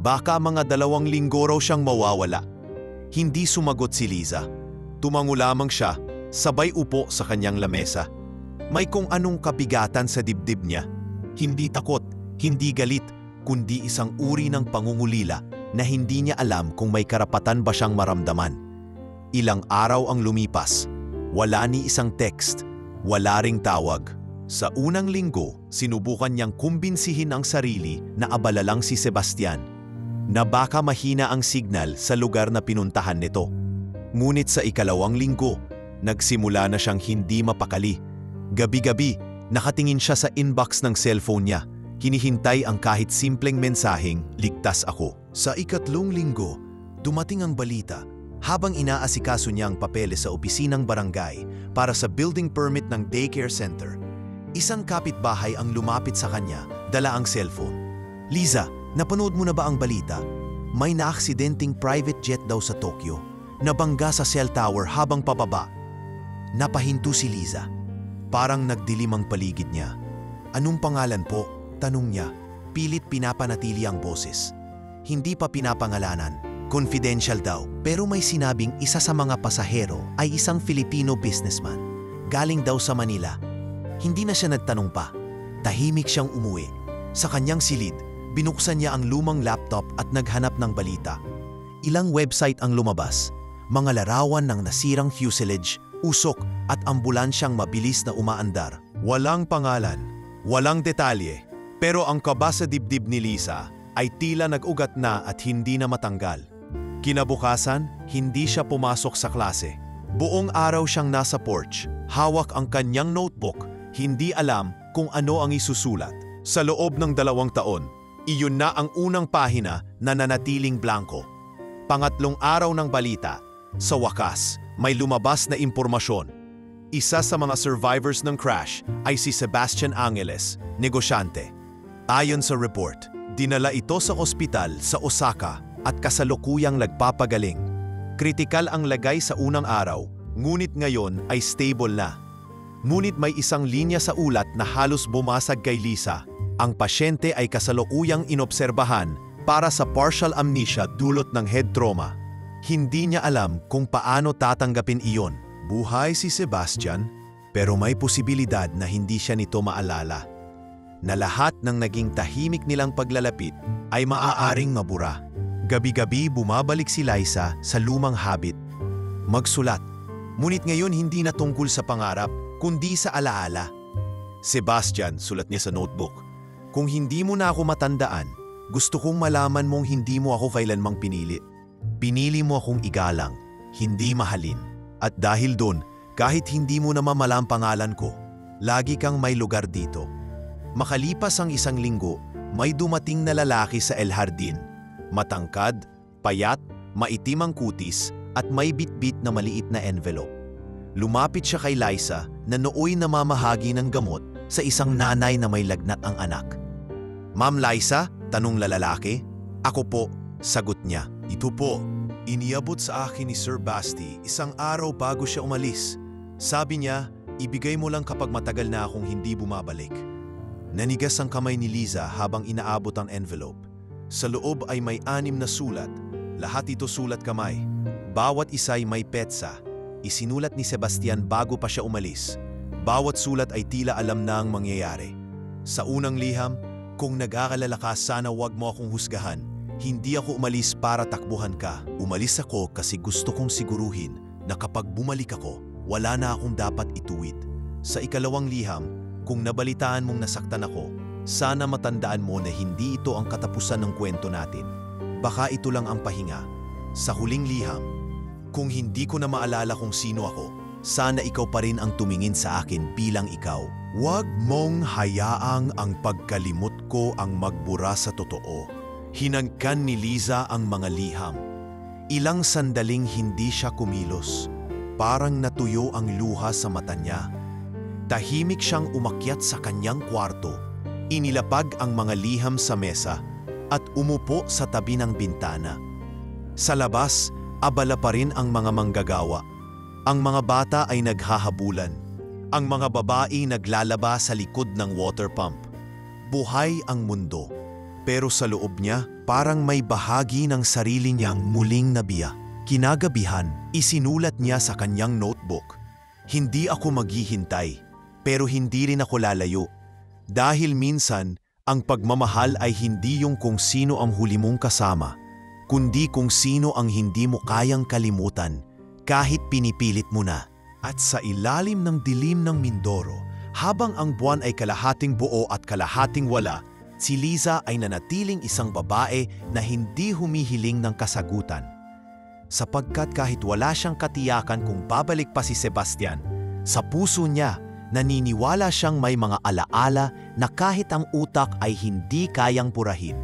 Baka mga 2 linggo raw siyang mawawala. Hindi sumagot si Liza. Tumango lamang siya, sabay upo sa kanyang lamesa. May kung anong kabigatan sa dibdib niya. Hindi takot, hindi galit, kundi isang uri ng pangungulila na hindi niya alam kung may karapatan ba siyang maramdaman. Ilang araw ang lumipas. Wala ni isang text. Wala ring tawag. Sa unang linggo, sinubukan niyang kumbinsihin ang sarili na abala lang si Sebastian, na baka mahina ang signal sa lugar na pinuntahan nito. Ngunit sa ikalawang linggo, nagsimula na siyang hindi mapakali. Gabi-gabi, nakatingin siya sa inbox ng cellphone niya. Hinihintay ang kahit simpleng mensaheng, "Ligtas ako." Sa ikatlong linggo, dumating ang balita. Habang inaasikaso niya ang papeles sa opisinang barangay para sa building permit ng daycare center, isang kapitbahay ang lumapit sa kanya, dala ang cellphone. "Liza, napanood mo na ba ang balita? May naaksidenteng private jet daw sa Tokyo. Nabangga sa cell tower habang pababa." Napahinto si Liza. Parang nagdilim ang paligid niya. "Anong pangalan po?" tanong niya. Pilit pinapanatili ang boses. Hindi pa pinapangalanan. Confidential daw, pero may sinabing isa sa mga pasahero ay isang Filipino businessman. Galing daw sa Manila. Hindi na siya nagtanong pa. Tahimik siyang umuwi. Sa kanyang silid, binuksan niya ang lumang laptop at naghanap ng balita. Ilang website ang lumabas. Mga larawan ng nasirang fuselage, usok at ambulansyang mabilis na umaandar. Walang pangalan, walang detalye, pero ang kaba sa dibdib ni Liza ay tila nag-ugat na at hindi na matanggal. Kinabukasan, hindi siya pumasok sa klase. Buong araw siyang nasa porch, hawak ang kanyang notebook, hindi alam kung ano ang isusulat. Sa loob ng 2 taon, iyon na ang unang pahina na nanatiling blanko. Pangatlong araw ng balita, sa wakas, may lumabas na impormasyon. Isa sa mga survivors ng crash ay si Sebastian Angeles, negosyante. Ayon sa report, dinala ito sa ospital sa Osaka at kasalukuyang nagpapagaling. Kritikal ang lagay sa unang araw, ngunit ngayon ay stable na. Ngunit may isang linya sa ulat na halos bumasag kay Lisa. Ang pasyente ay kasalukuyang inobserbahan para sa partial amnesia dulot ng head trauma. Hindi niya alam kung paano tatanggapin iyon. Buhay si Sebastian, pero may posibilidad na hindi siya nito maalala. Na lahat ng naging tahimik nilang paglalapit ay maaaring mabura. Gabi-gabi bumabalik si Liza sa lumang habit. Magsulat. Ngunit ngayon hindi na tungkol sa pangarap, kundi sa alaala. Sebastian, sulat niya sa notebook. Kung hindi mo na ako matandaan, gusto kong malaman mong hindi mo ako kailanmang pinili. Pinili mo akong igalang, hindi mahalin. At dahil doon, kahit hindi mo na mamala ang pangalan ko, lagi kang may lugar dito. Makalipas ang 1 linggo, may dumating na lalaki sa El Jardin. Matangkad, payat, maitim ang kutis, at may bitbit na maliit na envelope. Lumapit siya kay Liza na nooy namamahagi ng gamot sa isang nanay na may lagnat ang anak. Ma'am Liza, tanong lalaki. Ako po, sagot niya. Ito po, iniabot sa akin ni Sir Basti 1 araw bago siya umalis. Sabi niya, ibigay mo lang kapag matagal na akong hindi bumabalik. Nanigas ang kamay ni Liza habang inaabot ang envelope. Sa loob ay may 6 na sulat. Lahat ito sulat kamay. Bawat isa ay may petsa. Isinulat ni Sebastian bago pa siya umalis. Bawat sulat ay tila alam na ang mangyayari. Sa unang liham, kung nag-aalala ka, sana wag mo akong husgahan. Hindi ako umalis para takbuhan ka. Umalis ako kasi gusto kong siguruhin na kapag bumalik ako, wala na akong dapat ituwid. Sa ikalawang liham, kung nabalitaan mong nasaktan ako, sana matandaan mo na hindi ito ang katapusan ng kwento natin. Baka ito lang ang pahinga. Sa huling liham, kung hindi ko na maalala kung sino ako, sana ikaw pa rin ang tumingin sa akin bilang ikaw. Huwag mong hayaang ang pagkalimot ko ang magbura sa totoo. Hinagkan ni Liza ang mga liham. Ilang sandaling hindi siya kumilos. Parang natuyo ang luha sa mata niya. Tahimik siyang umakyat sa kanyang kwarto. Inilapag ang mga liham sa mesa at umupo sa tabi ng bintana. Sa labas, abala pa rin ang mga manggagawa. Ang mga bata ay naghahabulan. Ang mga babae naglalaba sa likod ng water pump. Buhay ang mundo. Pero sa loob niya, parang may bahagi ng sarili niyang muling nabiya. Kinagabihan, isinulat niya sa kanyang notebook. Hindi ako maghihintay, pero hindi rin ako lalayo. Dahil minsan, ang pagmamahal ay hindi yung kung sino ang huli mong kasama, kundi kung sino ang hindi mo kayang kalimutan kahit pinipilit mo na. At sa ilalim ng dilim ng Mindoro, habang ang buwan ay kalahating buo at kalahating wala, si Liza ay nanatiling isang babae na hindi humihiling ng kasagutan. Sapagkat kahit wala siyang katiyakan kung babalik pa si Sebastian, sa puso niya, naniniwala siyang may mga alaala na kahit ang utak ay hindi kayang purahin.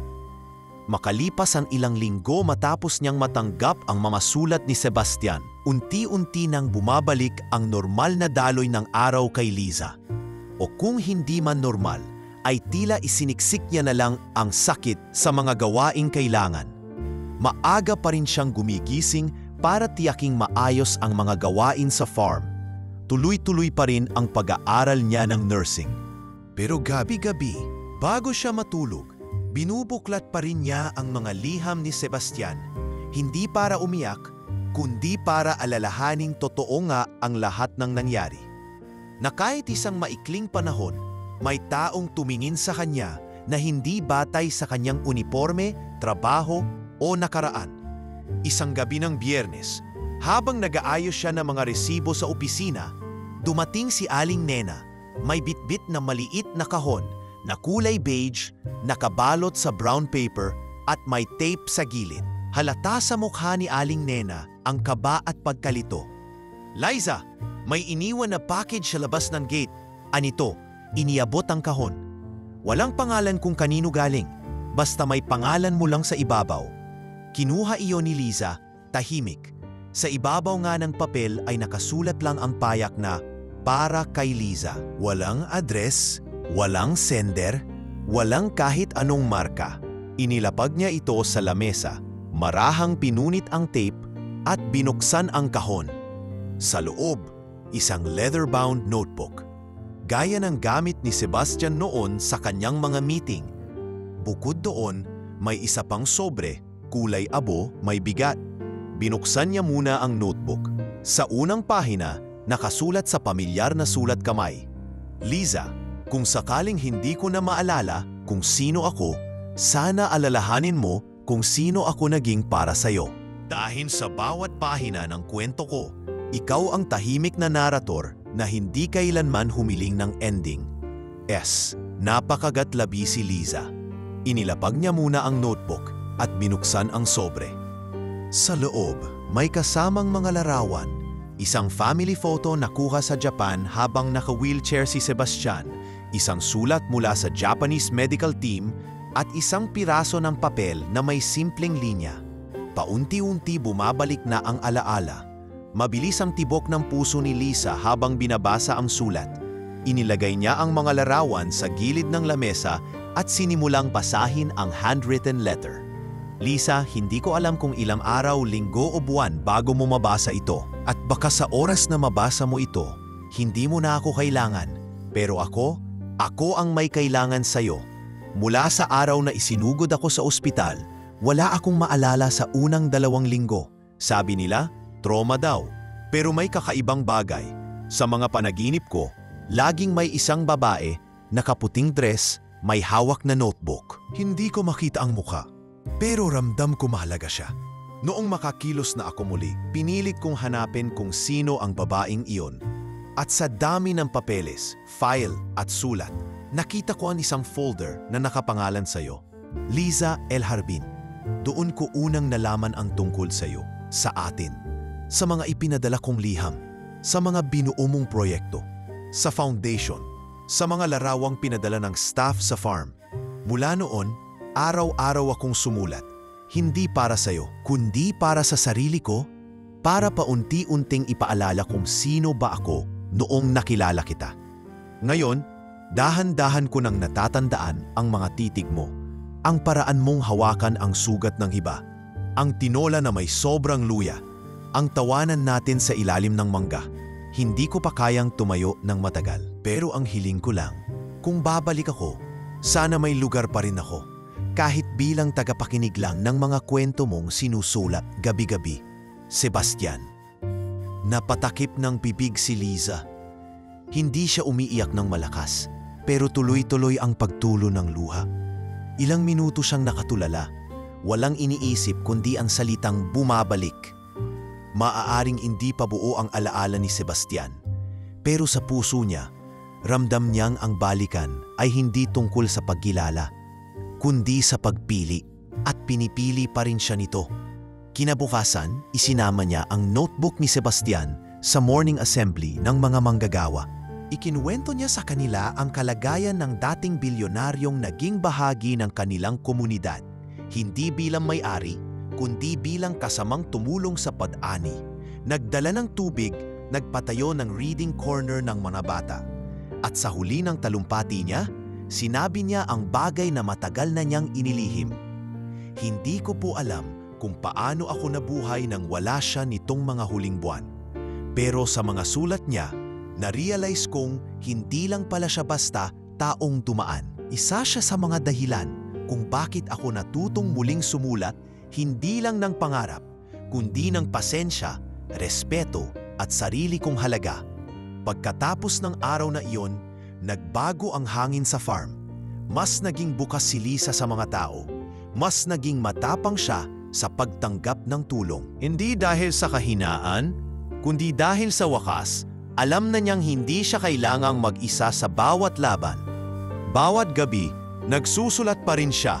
Makalipas ang ilang linggo matapos niyang matanggap ang mga sulat ni Sebastian, unti-unti nang bumabalik ang normal na daloy ng araw kay Liza. O kung hindi man normal, ay tila isiniksik niya na lang ang sakit sa mga gawaing kailangan. Maaga pa rin siyang gumigising para tiyaking maayos ang mga gawain sa farm. Tuloy-tuloy pa rin ang pag-aaral niya ng nursing. Pero gabi-gabi, bago siya matulog, binubuklat pa rin niya ang mga liham ni Sebastian, hindi para umiyak, kundi para alalahaning totoo nga ang lahat ng nangyari. Na kahit isang maikling panahon, may taong tumingin sa kanya na hindi batay sa kanyang uniforme, trabaho o nakaraan. Isang gabi ng Biyernes, habang nag-aayos siya ng mga resibo sa opisina, dumating si Aling Nena, may bitbit na maliit na kahon na kulay beige, nakabalot sa brown paper at may tape sa gilid. Halata sa mukha ni Aling Nena ang kaba at pagkalito. Liza, may iniwan na package sa labas ng gate. Anito, iniabot ang kahon. Walang pangalan kung kanino galing, basta may pangalan mo lang sa ibabaw. Kinuha iyon ni Liza, tahimik. Sa ibabaw nga ng papel ay nakasulat lang ang payak na para kay Liza. Walang address, walang sender, walang kahit anong marka. Inilapag niya ito sa lamesa, marahang pinunit ang tape at binuksan ang kahon. Sa loob, isang leather-bound notebook. Gaya ng gamit ni Sebastian noon sa kanyang mga meeting. Bukod doon, may isa pang sobre, kulay abo, may bigat. Binuksan niya muna ang notebook. Sa unang pahina, nakasulat sa pamilyar na sulat kamay. Liza, kung sakaling hindi ko na maalala kung sino ako, sana alalahanin mo kung sino ako naging para sa'yo. Dahil sa bawat pahina ng kwento ko, ikaw ang tahimik na narator na hindi kailanman humiling ng ending. Napakagatlabi si Liza. Inilapag niya muna ang notebook at binuksan ang sobre. Sa loob, may kasamang mga larawan. Isang family photo na kuha sa Japan habang naka-wheelchair si Sebastian, isang sulat mula sa Japanese medical team at isang piraso ng papel na may simpleng linya. Paunti-unti bumabalik na ang alaala. Mabilis ang tibok ng puso ni Liza habang binabasa ang sulat. Inilagay niya ang mga larawan sa gilid ng lamesa at sinimulang basahin ang handwritten letter. Liza, hindi ko alam kung ilang araw, linggo o buwan bago mo mabasa ito. At baka sa oras na mabasa mo ito, hindi mo na ako kailangan. Pero ako ang may kailangan sa'yo. Mula sa araw na isinugod ako sa ospital, wala akong maalala sa unang 2 linggo. Sabi nila, trauma daw. Pero may kakaibang bagay. Sa mga panaginip ko, laging may isang babae, nakaputing dress, may hawak na notebook. Hindi ko makita ang muka, pero ramdam ko mahalaga siya. Noong makakilos na ako muli, pinilit kong hanapin kung sino ang babaeng iyon. At sa dami ng papeles, file at sulat, nakita ko ang isang folder na nakapangalan sa'yo. Liza L. Harbin. Doon ko unang nalaman ang tungkol sa'yo, sa atin. Sa mga ipinadala kong liham, sa mga binuo mong proyekto, sa foundation, sa mga larawang pinadala ng staff sa farm. Mula noon, araw-araw akong sumulat, hindi para sa'yo, kundi para sa sarili ko, para paunti-unting ipaalala kung sino ba ako noong nakilala kita. Ngayon, dahan-dahan ko nang natatandaan ang mga titig mo, ang paraan mong hawakan ang sugat ng iba, ang tinola na may sobrang luya, ang tawanan natin sa ilalim ng mangga. Hindi ko pa kayang tumayo ng matagal. Pero ang hiling ko lang, kung babalik ako, sana may lugar pa rin ako. Kahit bilang tagapakinig lang ng mga kwento mong sinusulat gabi-gabi. Sebastian. Napatakip ng bibig si Liza. Hindi siya umiiyak ng malakas, pero tuloy-tuloy ang pagtulo ng luha. Ilang minuto siyang nakatulala. Walang iniisip kundi ang salitang bumabalik. Maaaring hindi pa buo ang alaala ni Sebastian, pero sa puso niya, ramdam niyang ang balikan ay hindi tungkol sa pagkilala, kundi sa pagpili, at pinipili pa rin siya nito. Kinabukasan, isinama niya ang notebook ni Sebastian sa morning assembly ng mga manggagawa. Ikinuwento niya sa kanila ang kalagayan ng dating bilyonaryong naging bahagi ng kanilang komunidad, hindi bilang may-ari, kundi bilang kasamang tumulong sa pad-ani. Nagdala ng tubig, nagpatayo ng reading corner ng mga bata. At sa huli ng talumpati niya, sinabi niya ang bagay na matagal na niyang inilihim. Hindi ko po alam kung paano ako nabuhay nang wala siya nitong mga huling buwan. Pero sa mga sulat niya, na-realize kong hindi lang pala siya basta taong dumaan. Isa siya sa mga dahilan kung bakit ako natutong muling sumulat, hindi lang ng pangarap, kundi ng pasensya, respeto at sarili kong halaga. Pagkatapos ng araw na iyon, nagbago ang hangin sa farm. Mas naging bukas si Liza sa mga tao. Mas naging matapang siya sa pagtanggap ng tulong. Hindi dahil sa kahinaan, kundi dahil sa wakas, alam na niyang hindi siya kailangang mag-isa sa bawat laban. Bawat gabi, nagsusulat pa rin siya.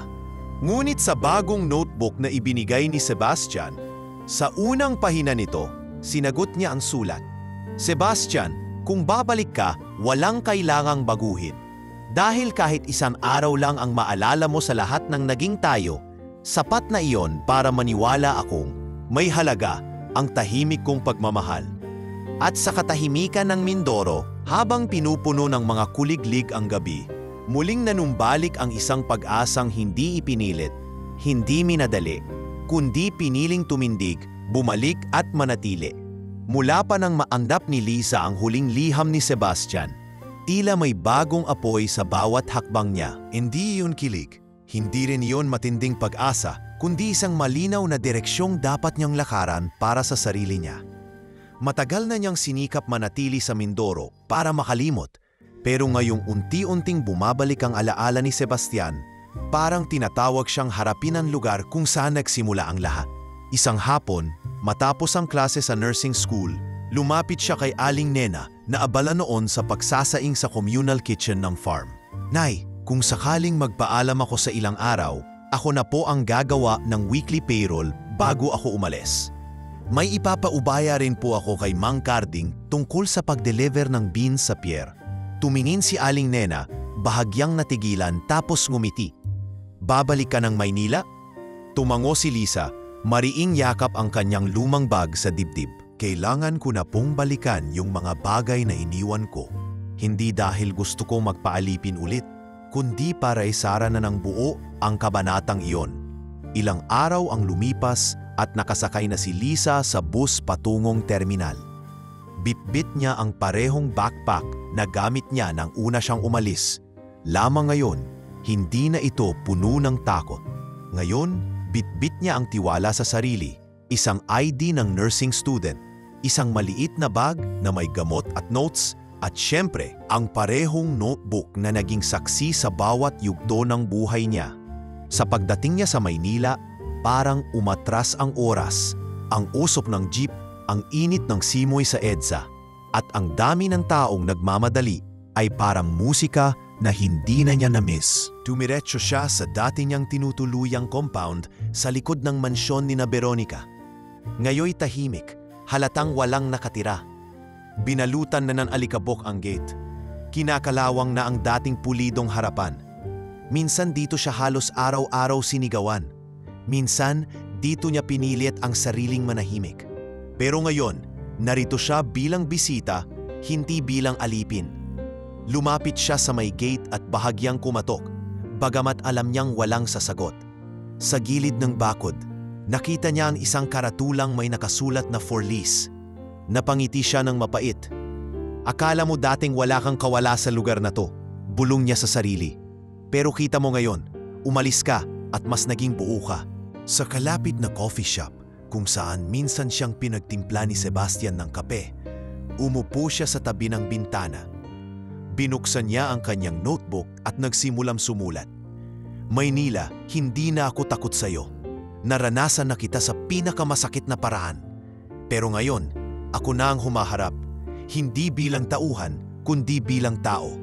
Ngunit sa bagong notebook na ibinigay ni Sebastian, sa unang pahina nito, sinagot niya ang sulat. Sebastian, kung babalik ka, walang kailangang baguhin. Dahil kahit isang araw lang ang maalala mo sa lahat ng naging tayo, sapat na iyon para maniwala akong may halaga ang tahimik kong pagmamahal. At sa katahimikan ng Mindoro, habang pinupuno ng mga kuliglig ang gabi, muling nanumbalik ang isang pag-asang hindi ipinilit, hindi minadali, kundi piniling tumindig, bumalik at manatili. Mula pa nang maanggap ni Liza ang huling liham ni Sebastian, tila may bagong apoy sa bawat hakbang niya. Hindi iyon kilig, hindi rin iyon matinding pag-asa, kundi isang malinaw na direksyong dapat niyang lakaran para sa sarili niya. Matagal na niyang sinikap manatili sa Mindoro para makalimot, pero ngayong unti-unting bumabalik ang alaala ni Sebastian, parang tinatawag siyang harapin ang lugar kung saan nagsimula ang lahat. Isang hapon, matapos ang klase sa nursing school, lumapit siya kay Aling Nena na abala noon sa pagsasaing sa communal kitchen ng farm. "Nay, kung sakaling magpaalam ako sa ilang araw, ako na po ang gagawa ng weekly payroll bago ako umalis. May ipapaubaya rin po ako kay Mang Carding tungkol sa pag-deliver ng beans sa pier." Tumingin si Aling Nena, bahagyang natigilan tapos ngumiti. "Babalik ka ng Maynila?" Tumango si Liza, mariing yakap ang kanyang lumang bag sa dibdib. "Kailangan ko na pong balikan yung mga bagay na iniwan ko. Hindi dahil gusto kong magpaalipin ulit, kundi para isara na ng buo ang kabanatang iyon." Ilang araw ang lumipas at nakasakay na si Liza sa bus patungong terminal. Bitbit niya ang parehong backpack na gamit niya nang una siyang umalis. Lamang ngayon, hindi na ito puno ng takot. Ngayon, bitbit niya ang tiwala sa sarili, isang ID ng nursing student, isang maliit na bag na may gamot at notes, at syempre, ang parehong notebook na naging saksi sa bawat yugto ng buhay niya. Sa pagdating niya sa Maynila, parang umatras ang oras, ang usok ng jeep, ang init ng simoy sa EDSA, at ang dami ng taong nagmamadali ay parang musika na hindi na niya na-miss. Tumiretso siya sa dati niyang tinutuluyang compound sa likod ng mansyon ni na Veronica. Ngayoy tahimik, halatang walang nakatira. Binalutan na ng alikabok ang gate. Kinakalawang na ang dating pulidong harapan. Minsan dito siya halos araw-araw sinigawan. Minsan dito niya pinilit ang sariling manahimik. Pero ngayon, narito siya bilang bisita, hindi bilang alipin. Lumapit siya sa may gate at bahagyang kumatok, bagamat alam niyang walang sasagot. Sa gilid ng bakod, nakita niya ang isang karatulang may nakasulat na "For lease." Napangiti siya ng mapait. "Akala mo dating wala kang kawala sa lugar na to," bulong niya sa sarili. "Pero kita mo ngayon, umalis ka at mas naging buo ka." Sa kalapit na coffee shop, kung saan minsan siyang pinagtimpla ni Sebastian ng kape, umupo siya sa tabi ng bintana. Binuksan niya ang kanyang notebook at nagsimulang sumulat. "Maynila, hindi na ako takot sa iyo. Naranasan na kita sa pinakamasakit na paraan. Pero ngayon, ako na ang humaharap, hindi bilang tauhan, kundi bilang tao."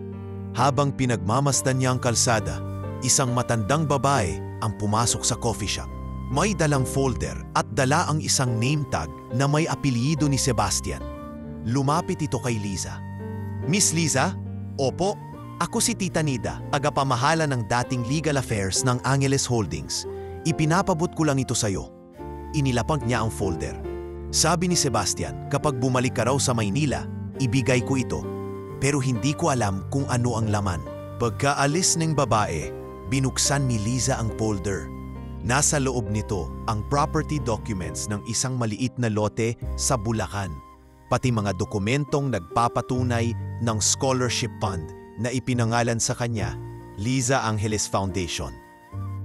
Habang pinagmamasdan niya ang kalsada, isang matandang babae ang pumasok sa coffee shop. May dalang folder at dala ang isang name tag na may apelyido ni Sebastian. Lumapit ito kay Liza. "Miss Liza?" "Opo, ako si Tita Nida, tagapamahala ng dating legal affairs ng Angeles Holdings. Ipinapabot ko lang ito sa'yo." Inilapag niya ang folder. "Sabi ni Sebastian, kapag bumalik ka raw sa Maynila, ibigay ko ito. Pero hindi ko alam kung ano ang laman." Pagkaalis ng babae, binuksan ni Liza ang folder. Nasa loob nito ang property documents ng isang maliit na lote sa Bulacan, pati mga dokumentong nagpapatunay ng scholarship fund na ipinangalan sa kanya, Liza Angeles Foundation.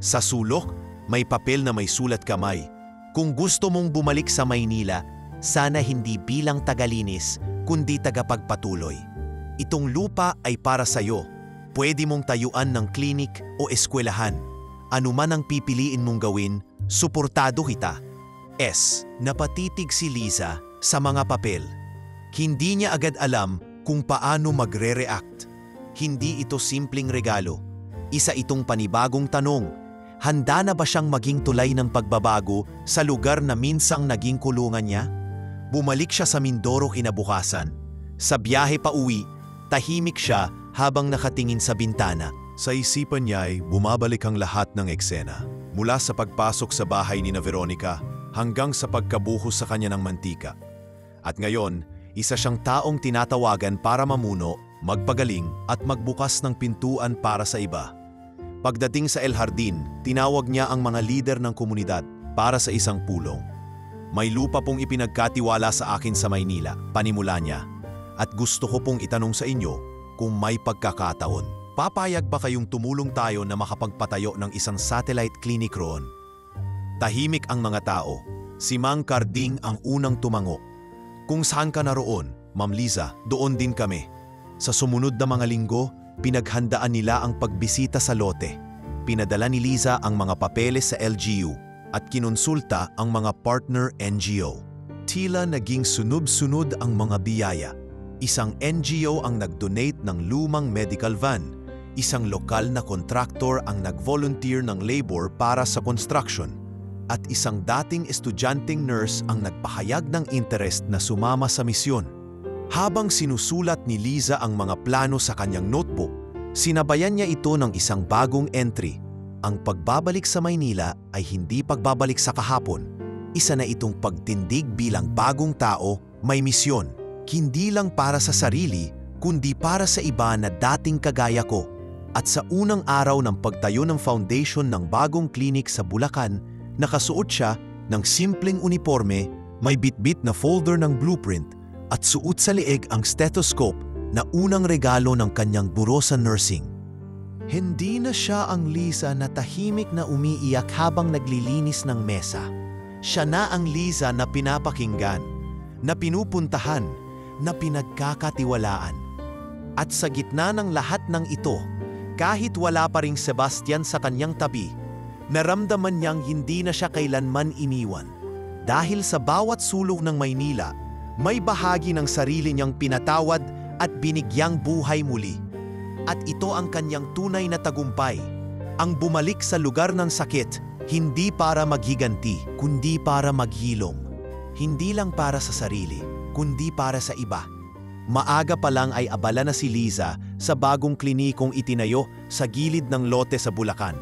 Sa sulok, may papel na may sulat kamay. "Kung gusto mong bumalik sa Maynila, sana hindi bilang tagalinis, kundi tagapagpatuloy. Itong lupa ay para sa'yo. Pwede mong tayuan ng klinik o eskwelahan. Ano man ang pipiliin mong gawin, suportado kita." Napatitig si Liza sa mga papel. Hindi niya agad alam kung paano magre-react. Hindi ito simpleng regalo. Isa itong panibagong tanong. Handa na ba siyang maging tulay ng pagbabago sa lugar na minsang naging kulungan niya? Bumalik siya sa Mindoro kinabukasan. Sa biyahe pa uwi, tahimik siya habang nakatingin sa bintana. Sa isipan niya ay bumabalik ang lahat ng eksena. Mula sa pagpasok sa bahay ni Veronica hanggang sa pagkabuhos sa kanya ng mantika. At ngayon, isa siyang taong tinatawagan para mamuno, magpagaling at magbukas ng pintuan para sa iba. Pagdating sa El Jardin, tinawag niya ang mga lider ng komunidad para sa isang pulong. May lupa pong ipinagkatiwala sa akin sa Maynila, panimula niya. At gusto ko pong itanong sa inyo kung may pagkakataon. Papayag ba kayong tumulong tayo na makapagpatayo ng isang satellite clinic roon? Tahimik ang mga tao. Si Mang Carding ang unang tumango. Kung saan ka naroon, Ma'am Liza, doon din kami. Sa sumunod na mga linggo, pinaghandaan nila ang pagbisita sa lote. Pinadala ni Liza ang mga papeles sa LGU at kinonsulta ang mga partner NGO. Tila naging sunod-sunod ang mga biyaya. Isang NGO ang nag-donate ng lumang medical van. Isang lokal na kontraktor ang nag-volunteer ng labor para sa construction. At isang dating estudyanteng nurse ang nagpahayag ng interest na sumama sa misyon. Habang sinusulat ni Liza ang mga plano sa kanyang notebook, sinabayan niya ito ng isang bagong entry. Ang pagbabalik sa Maynila ay hindi pagbabalik sa kahapon. Isa na itong pagtindig bilang bagong tao, may misyon. Hindi lang para sa sarili, kundi para sa iba na dating kagaya ko. At sa unang araw ng pagtayo ng foundation ng bagong klinik sa Bulacan, nakasuot siya ng simpleng uniforme, may bitbit na folder ng blueprint at suot sa leeg ang stethoscope na unang regalo ng kanyang guro sa nursing. Hindi na siya ang Liza na tahimik na umiiyak habang naglilinis ng mesa. Siya na ang Liza na pinapakinggan, na pinupuntahan, na pinagkakatiwalaan. At sa gitna ng lahat ng ito, kahit wala pa ring Sebastian sa kanyang tabi, naramdaman niyang hindi na siya kailanman iniwan. Dahil sa bawat sulok ng Maynila, may bahagi ng sarili niyang pinatawad at binigyang buhay muli. At ito ang kanyang tunay na tagumpay, ang bumalik sa lugar ng sakit, hindi para maghiganti, kundi para maghilom. Hindi lang para sa sarili, kundi para sa iba. Maaga pa lang ay abala na si Liza sa bagong klinikong itinayo sa gilid ng lote sa Bulacan.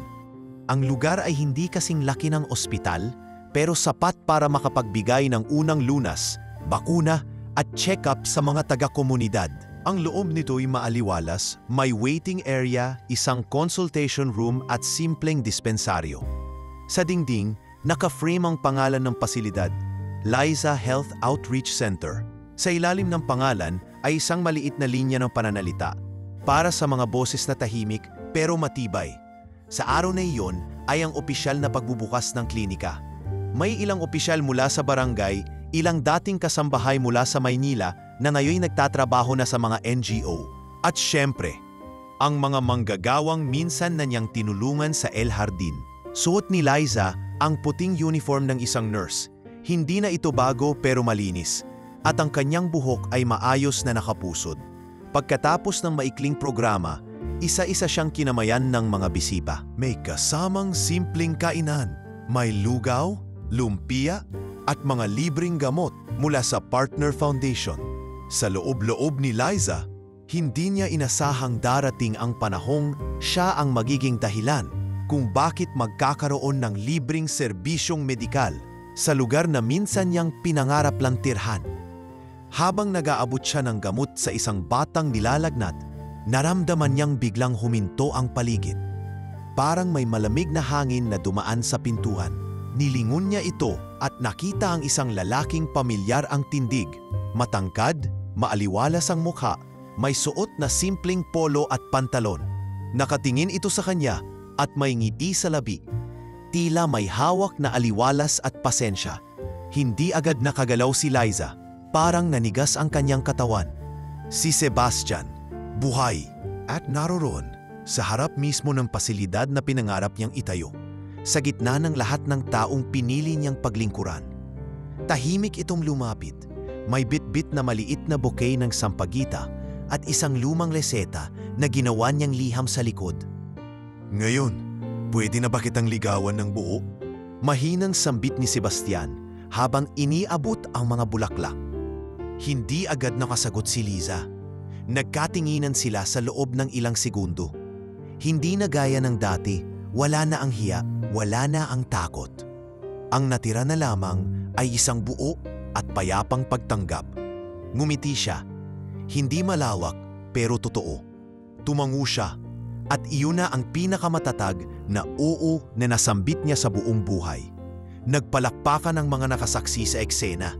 Ang lugar ay hindi kasing laki ng ospital, pero sapat para makapagbigay ng unang lunas, bakuna at check-up sa mga taga-komunidad. Ang loob nito'y maaliwalas, may waiting area, isang consultation room at simpleng dispensaryo. Sa dingding, naka-frame ang pangalan ng pasilidad, Liza Health Outreach Center. Sa ilalim ng pangalan ay isang maliit na linya ng pananalita para sa mga boses na tahimik pero matibay. Sa araw na iyon ay ang opisyal na pagbubukas ng klinika. May ilang opisyal mula sa barangay, ilang dating kasambahay mula sa Maynila na ngayon nagtatrabaho na sa mga NGO. At syempre, ang mga manggagawang minsan na niyang tinulungan sa El Jardin. Suot ni Liza ang puting uniform ng isang nurse. Hindi na ito bago pero malinis. At ang kanyang buhok ay maayos na nakapusod. Pagkatapos ng maikling programa, isa-isa siyang kinamayan ng mga bisipa. May kasamang simpleng kainan, may lugaw, lumpia, at mga libreng gamot mula sa Partner Foundation. Sa loob-loob ni Liza, hindi niya inasahang darating ang panahong siya ang magiging dahilan kung bakit magkakaroon ng libreng serbisyong medikal sa lugar na minsan niyang pinangarap lang tirhan. Habang nag-aabot siya ng gamot sa isang batang nilalagnat, naramdaman niyang biglang huminto ang paligid. Parang may malamig na hangin na dumaan sa pintuan. Nilingon niya ito at nakita ang isang lalaking pamilyar ang tindig. Matangkad, maaliwalas ang mukha, may suot na simpleng polo at pantalon. Nakatingin ito sa kanya at may ngiti sa labi. Tila may hawak na aliwalas at pasensya. Hindi agad nakagalaw si Liza. Parang nanigas ang kanyang katawan. Si Sebastian, buhay, at naroroon sa harap mismo ng pasilidad na pinangarap niyang itayo, sa gitna ng lahat ng taong pinili niyang paglingkuran. Tahimik itong lumapit, may bitbit na maliit na bouquet ng sampagita at isang lumang reseta na ginawa niyang liham sa likod. Ngayon, pwede na ba kitang ligawan ng buo? Mahinang sambit ni Sebastian habang iniabot ang mga bulaklak. Hindi agad nakasagot si Liza. Nagkatinginan sila sa loob ng ilang segundo. Hindi na gaya ng dati, wala na ang hiya, wala na ang takot. Ang natira na lamang ay isang buo at payapang pagtanggap. Ngumiti siya. Hindi malawak pero totoo. Tumango siya at iyon na ang pinakamatatag na oo na nasambit niya sa buong buhay. Nagpalakpakan ang mga nakasaksi sa eksena.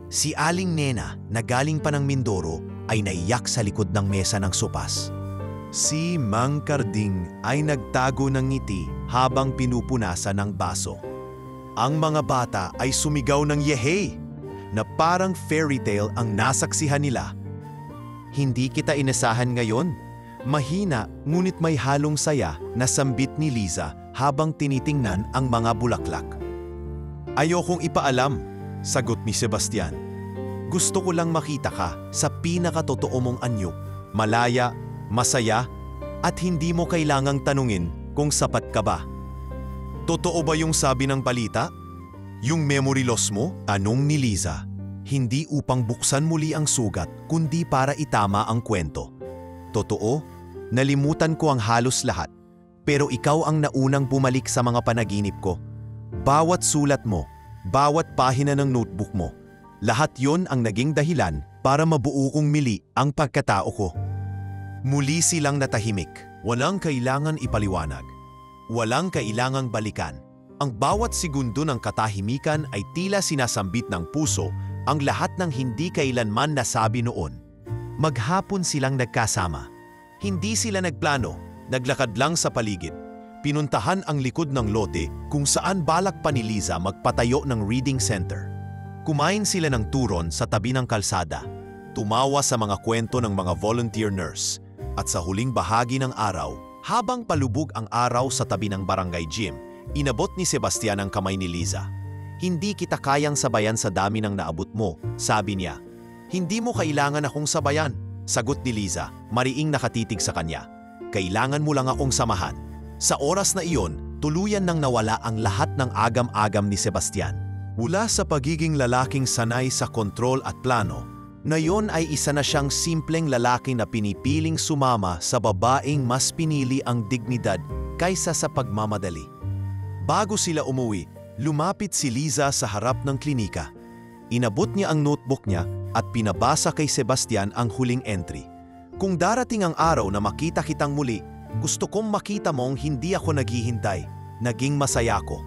Si Aling Nena na galing pa ng Mindoro ay naiyak sa likod ng mesa ng sopas. Si Mang Karding ay nagtago ng ngiti habang pinupunasan ng baso. Ang mga bata ay sumigaw ng yehey na parang fairy tale ang nasaksihan nila. Hindi kita inasahan ngayon. Mahina ngunit may halong saya na sambit ni Liza habang tinitingnan ang mga bulaklak. Ayokong ipaalam, sagot ni Sebastian. Gusto ko lang makita ka sa pinakatotoo mong anyo, malaya, masaya, at hindi mo kailangang tanungin kung sapat ka ba. Totoo ba yung sabi ng balita? Yung memory loss mo? Tanong ni Liza. Hindi upang buksan muli ang sugat, kundi para itama ang kwento. Totoo, nalimutan ko ang halos lahat, pero ikaw ang naunang bumalik sa mga panaginip ko. Bawat sulat mo, bawat pahina ng notebook mo, lahat yon ang naging dahilan para mabuo kong mili ang pagkatao ko. Muli silang natahimik, walang kailangan ipaliwanag, walang kailangang balikan. Ang bawat segundo ng katahimikan ay tila sinasambit ng puso ang lahat ng hindi kailanman nasabi noon. Maghapon silang nagkasama. Hindi sila nagplano, naglakad lang sa paligid. Pinuntahan ang likod ng lote kung saan balak pa ni Liza magpatayo ng reading center. Kumain sila ng turon sa tabi ng kalsada. Tumawa sa mga kwento ng mga volunteer nurse. At sa huling bahagi ng araw, habang palubog ang araw sa tabi ng barangay gym, inabot ni Sebastian ang kamay ni Liza. Hindi kita kayang sabayan sa dami ng naabot mo, sabi niya. Hindi mo kailangan akong sabayan, sagot ni Liza, mariing nakatitig sa kanya. Kailangan mo lang akong samahan. Sa oras na iyon, tuluyan nang nawala ang lahat ng agam-agam ni Sebastian. Mula sa pagiging lalaking sanay sa kontrol at plano, ngayon ay isa na siyang simpleng lalaki na pinipiling sumama sa babaeng mas pinili ang dignidad kaysa sa pagmamadali. Bago sila umuwi, lumapit si Liza sa harap ng klinika. Inabot niya ang notebook niya at pinabasa kay Sebastian ang huling entry. Kung darating ang araw na makita kitang muli, gusto kong makita mong hindi ako naghihintay, naging masaya ko.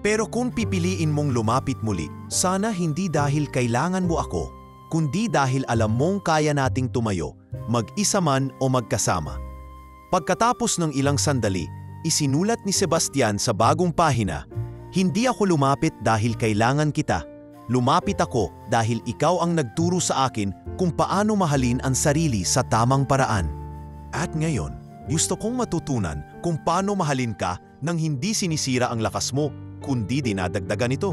Pero kung pipiliin mong lumapit muli, sana hindi dahil kailangan mo ako, kundi dahil alam mong kaya nating tumayo, mag-isa man o magkasama. Pagkatapos ng ilang sandali, isinulat ni Sebastian sa bagong pahina, hindi ako lumapit dahil kailangan kita. Lumapit ako dahil ikaw ang nagturo sa akin kung paano mahalin ang sarili sa tamang paraan. At ngayon, gusto kong matutunan kung paano mahalin ka nang hindi sinisira ang lakas mo, kundi dinadagdagan ito.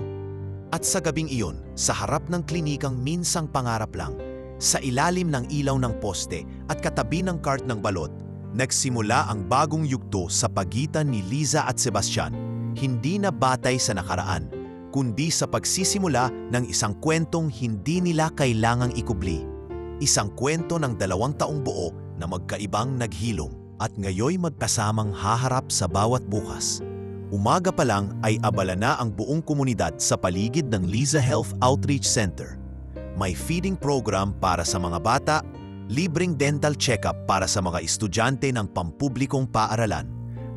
At sa gabing iyon, sa harap ng klinikang minsang pangarap lang, sa ilalim ng ilaw ng poste at katabi ng cart ng balot, nagsimula ang bagong yugto sa pagitan ni Liza at Sebastian, hindi na batay sa nakaraan, kundi sa pagsisimula ng isang kwentong hindi nila kailangang ikubli. Isang kwento ng 2 taong buo na magkaibang naghilom at ngayoy magkasamang haharap sa bawat bukas. Umaga pa lang ay abala na ang buong komunidad sa paligid ng Liza Health Outreach Center. May feeding program para sa mga bata, libreng dental check-up para sa mga estudyante ng pampublikong paaralan,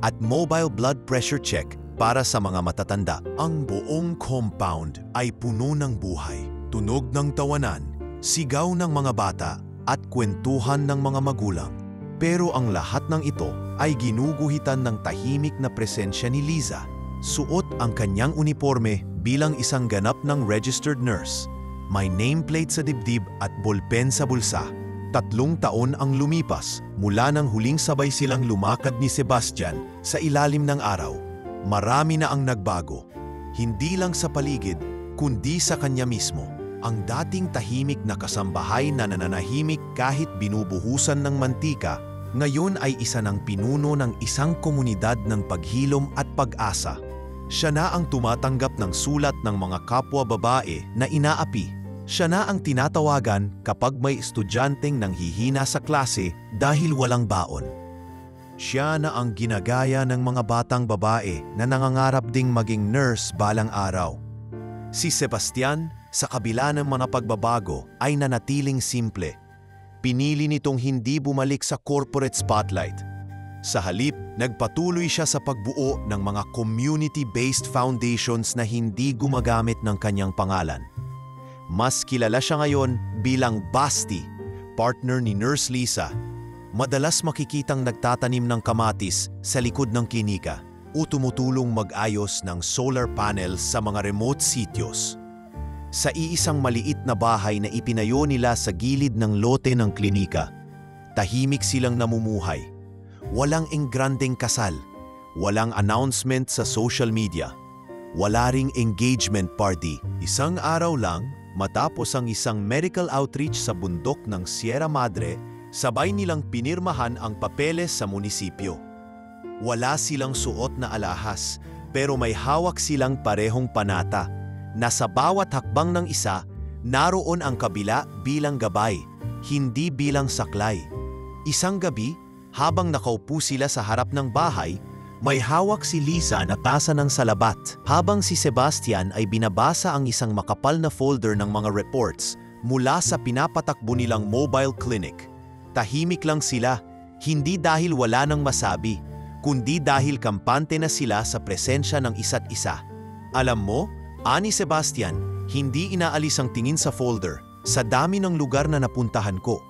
at mobile blood pressure check para sa mga matatanda. Ang buong compound ay puno ng buhay, tunog ng tawanan, sigaw ng mga bata at kwentuhan ng mga magulang. Pero ang lahat ng ito ay ginuguhitan ng tahimik na presensya ni Liza. Suot ang kanyang uniforme bilang isang ganap ng registered nurse. May nameplate sa dibdib at bolpen sa bulsa. 3 taon ang lumipas mula nang huling sabay silang lumakad ni Sebastian sa ilalim ng araw. Marami na ang nagbago. Hindi lang sa paligid, kundi sa kanya mismo. Ang dating tahimik na kasambahay na nananahimik kahit binubuhusan ng mantika, ngayon ay isa ng pinuno ng isang komunidad ng paghilom at pag-asa. Siya na ang tumatanggap ng sulat ng mga kapwa babae na inaapi, Siya na ang tinatawagan kapag may estudyanteng nanghihina sa klase dahil walang baon. Siya na ang ginagaya ng mga batang babae na nangangarap ding maging nurse balang araw. Si Sebastian, sa kabila ng mga pagbabago, ay nanatiling simple. Pinili nitong hindi bumalik sa corporate spotlight. Sa halip, nagpatuloy siya sa pagbuo ng mga community-based foundations na hindi gumagamit ng kanyang pangalan. Mas kilala siya ngayon bilang Basti, partner ni Nurse Lisa. Madalas makikitang nagtatanim ng kamatis sa likod ng klinika o tumutulong mag-ayos ng solar panels sa mga remote sityos. Sa iisang maliit na bahay na ipinayo nila sa gilid ng lote ng klinika, tahimik silang namumuhay. Walang engrandeng kasal, walang announcement sa social media, wala ring engagement party. Isang araw lang, matapos ang isang medical outreach sa bundok ng Sierra Madre, sabay nilang pinirmahan ang papeles sa munisipyo. Wala silang suot na alahas, pero may hawak silang parehong panata, na sa bawat hakbang ng isa, naroon ang kabila bilang gabay, hindi bilang saklay. Isang gabi, habang nakaupo sila sa harap ng bahay, may hawak si Lisa na tasa ng salabat, habang si Sebastian ay binabasa ang isang makapal na folder ng mga reports mula sa pinapatakbo nilang mobile clinic. Tahimik lang sila, hindi dahil wala nang masabi, kundi dahil kampante na sila sa presensya ng isa't isa. Alam mo, ani Sebastian, hindi inaalis ang tingin sa folder. Sa dami ng lugar na napuntahan ko,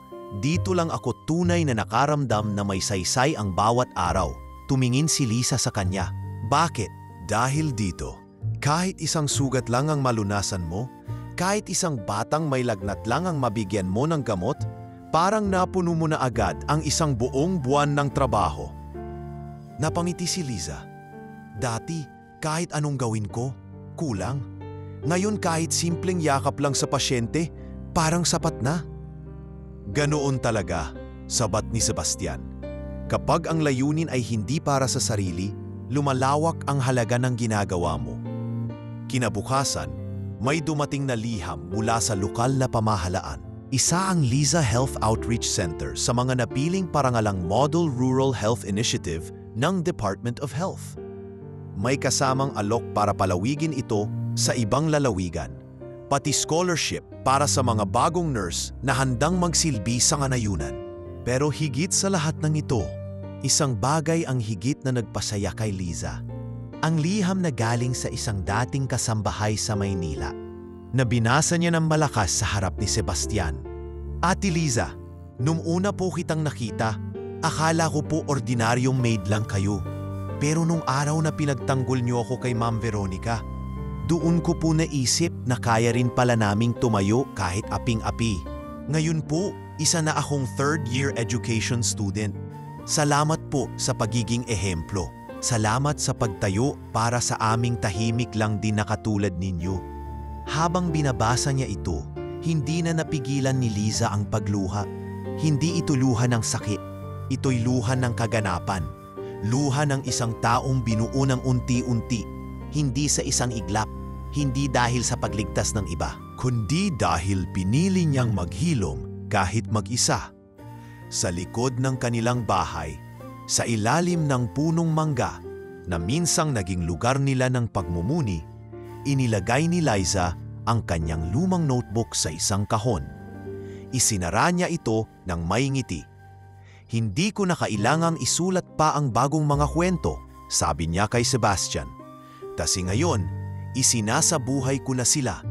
dito lang ako tunay na nakaramdam na may saysay ang bawat araw. Tumingin si Lisa sa kanya. Bakit? Dahil dito, kahit isang sugat lang ang malunasan mo, kahit isang batang may lagnat lang ang mabigyan mo ng gamot, parang napuno mo na agad ang isang buong buwan ng trabaho. Napangiti si Lisa. Dati, kahit anong gawin ko, kulang. Ngayon kahit simpleng yakap lang sa pasyente, parang sapat na. Ganoon talaga, sabat ni Sebastian. Kapag ang layunin ay hindi para sa sarili, lumalawak ang halaga ng ginagawa mo. Kinabukasan, may dumating na liham mula sa lokal na pamahalaan. Isa ang Liza Health Outreach Center sa mga napiling parangalang Model Rural Health Initiative ng Department of Health. May kasamang alok para palawigin ito sa ibang lalawigan, pati scholarship para sa mga bagong nurse na handang magsilbi sa kanayunan. Pero higit sa lahat ng ito, isang bagay ang higit na nagpasaya kay Liza. Ang liham na galing sa isang dating kasambahay sa Maynila, na binasa niya ng malakas sa harap ni Sebastian. Ate Liza, nung una po kitang nakita, akala ko po ordinaryong maid lang kayo. Pero nung araw na pinagtanggol niyo ako kay Ma'am Veronica, doon ko po naisip na kaya rin pala naming tumayo kahit aping-api. Ngayon po, isa na akong third-year education student. Salamat po sa pagiging ehemplo. Salamat sa pagtayo para sa aming tahimik lang din na katulad ninyo. Habang binabasa niya ito, hindi na napigilan ni Liza ang pagluha. Hindi ito luha ng sakit. Ito'y luha ng kaganapan. Luha ng isang taong binuo ng unti-unti. Hindi sa isang iglap. Hindi dahil sa pagligtas ng iba, kundi dahil pinili niyang maghilom kahit mag-isa. Sa likod ng kanilang bahay, sa ilalim ng punong mangga na minsang naging lugar nila ng pagmumuni, inilagay ni Liza ang kanyang lumang notebook sa isang kahon. Isinara niya ito ng may ngiti. Hindi ko na kailangang isulat pa ang bagong mga kwento, sabi niya kay Sebastian. Kasi ngayon, isinasabuhay ko na sila.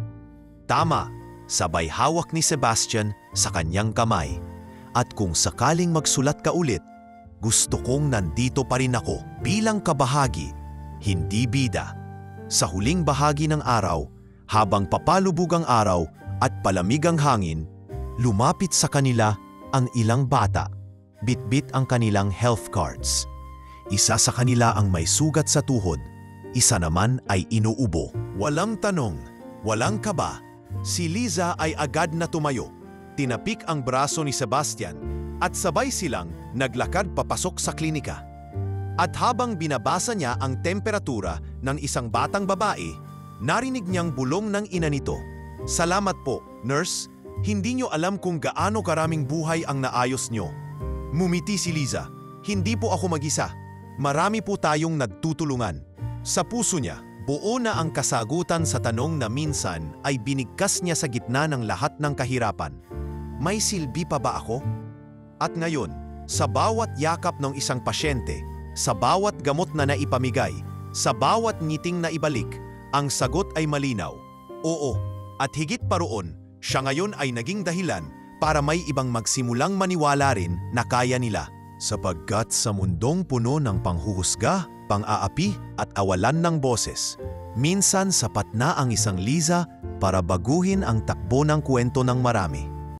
Tama, sabay hawak ni Sebastian sa kanyang kamay. At kung sakaling magsulat ka ulit, gusto kong nandito pa rin ako bilang kabahagi, hindi bida. Sa huling bahagi ng araw, habang papalubog ang araw at palamig ang hangin, lumapit sa kanila ang ilang bata. Bitbit ang kanilang health cards. Isa sa kanila ang may sugat sa tuhod, isa naman ay inuubo. Walang tanong, walang kaba, si Liza ay agad na tumayo. Tinapik ang braso ni Sebastian at sabay silang naglakad papasok sa klinika. At habang binabasa niya ang temperatura ng isang batang babae, narinig niyang bulong ng ina nito. Salamat po, Nurse, hindi nyo alam kung gaano karaming buhay ang naayos nyo. Mumiti si Liza. Hindi po ako mag-isa. Marami po tayong nagtutulungan. Sa puso niya, buo na ang kasagutan sa tanong na minsan ay binigkas niya sa gitna ng lahat ng kahirapan. May silbi pa ba ako? At ngayon, sa bawat yakap ng isang pasyente, sa bawat gamot na naipamigay, sa bawat ngiting na ibalik, ang sagot ay malinaw. Oo, at higit pa roon, siya ngayon ay naging dahilan para may ibang magsimulang maniwala rin na kaya nila. Sapagkat sa mundong puno ng panghuhusga, pang-aapi at awalan ng boses, minsan sapat na ang isang Liza para baguhin ang takbo ng kwento ng marami.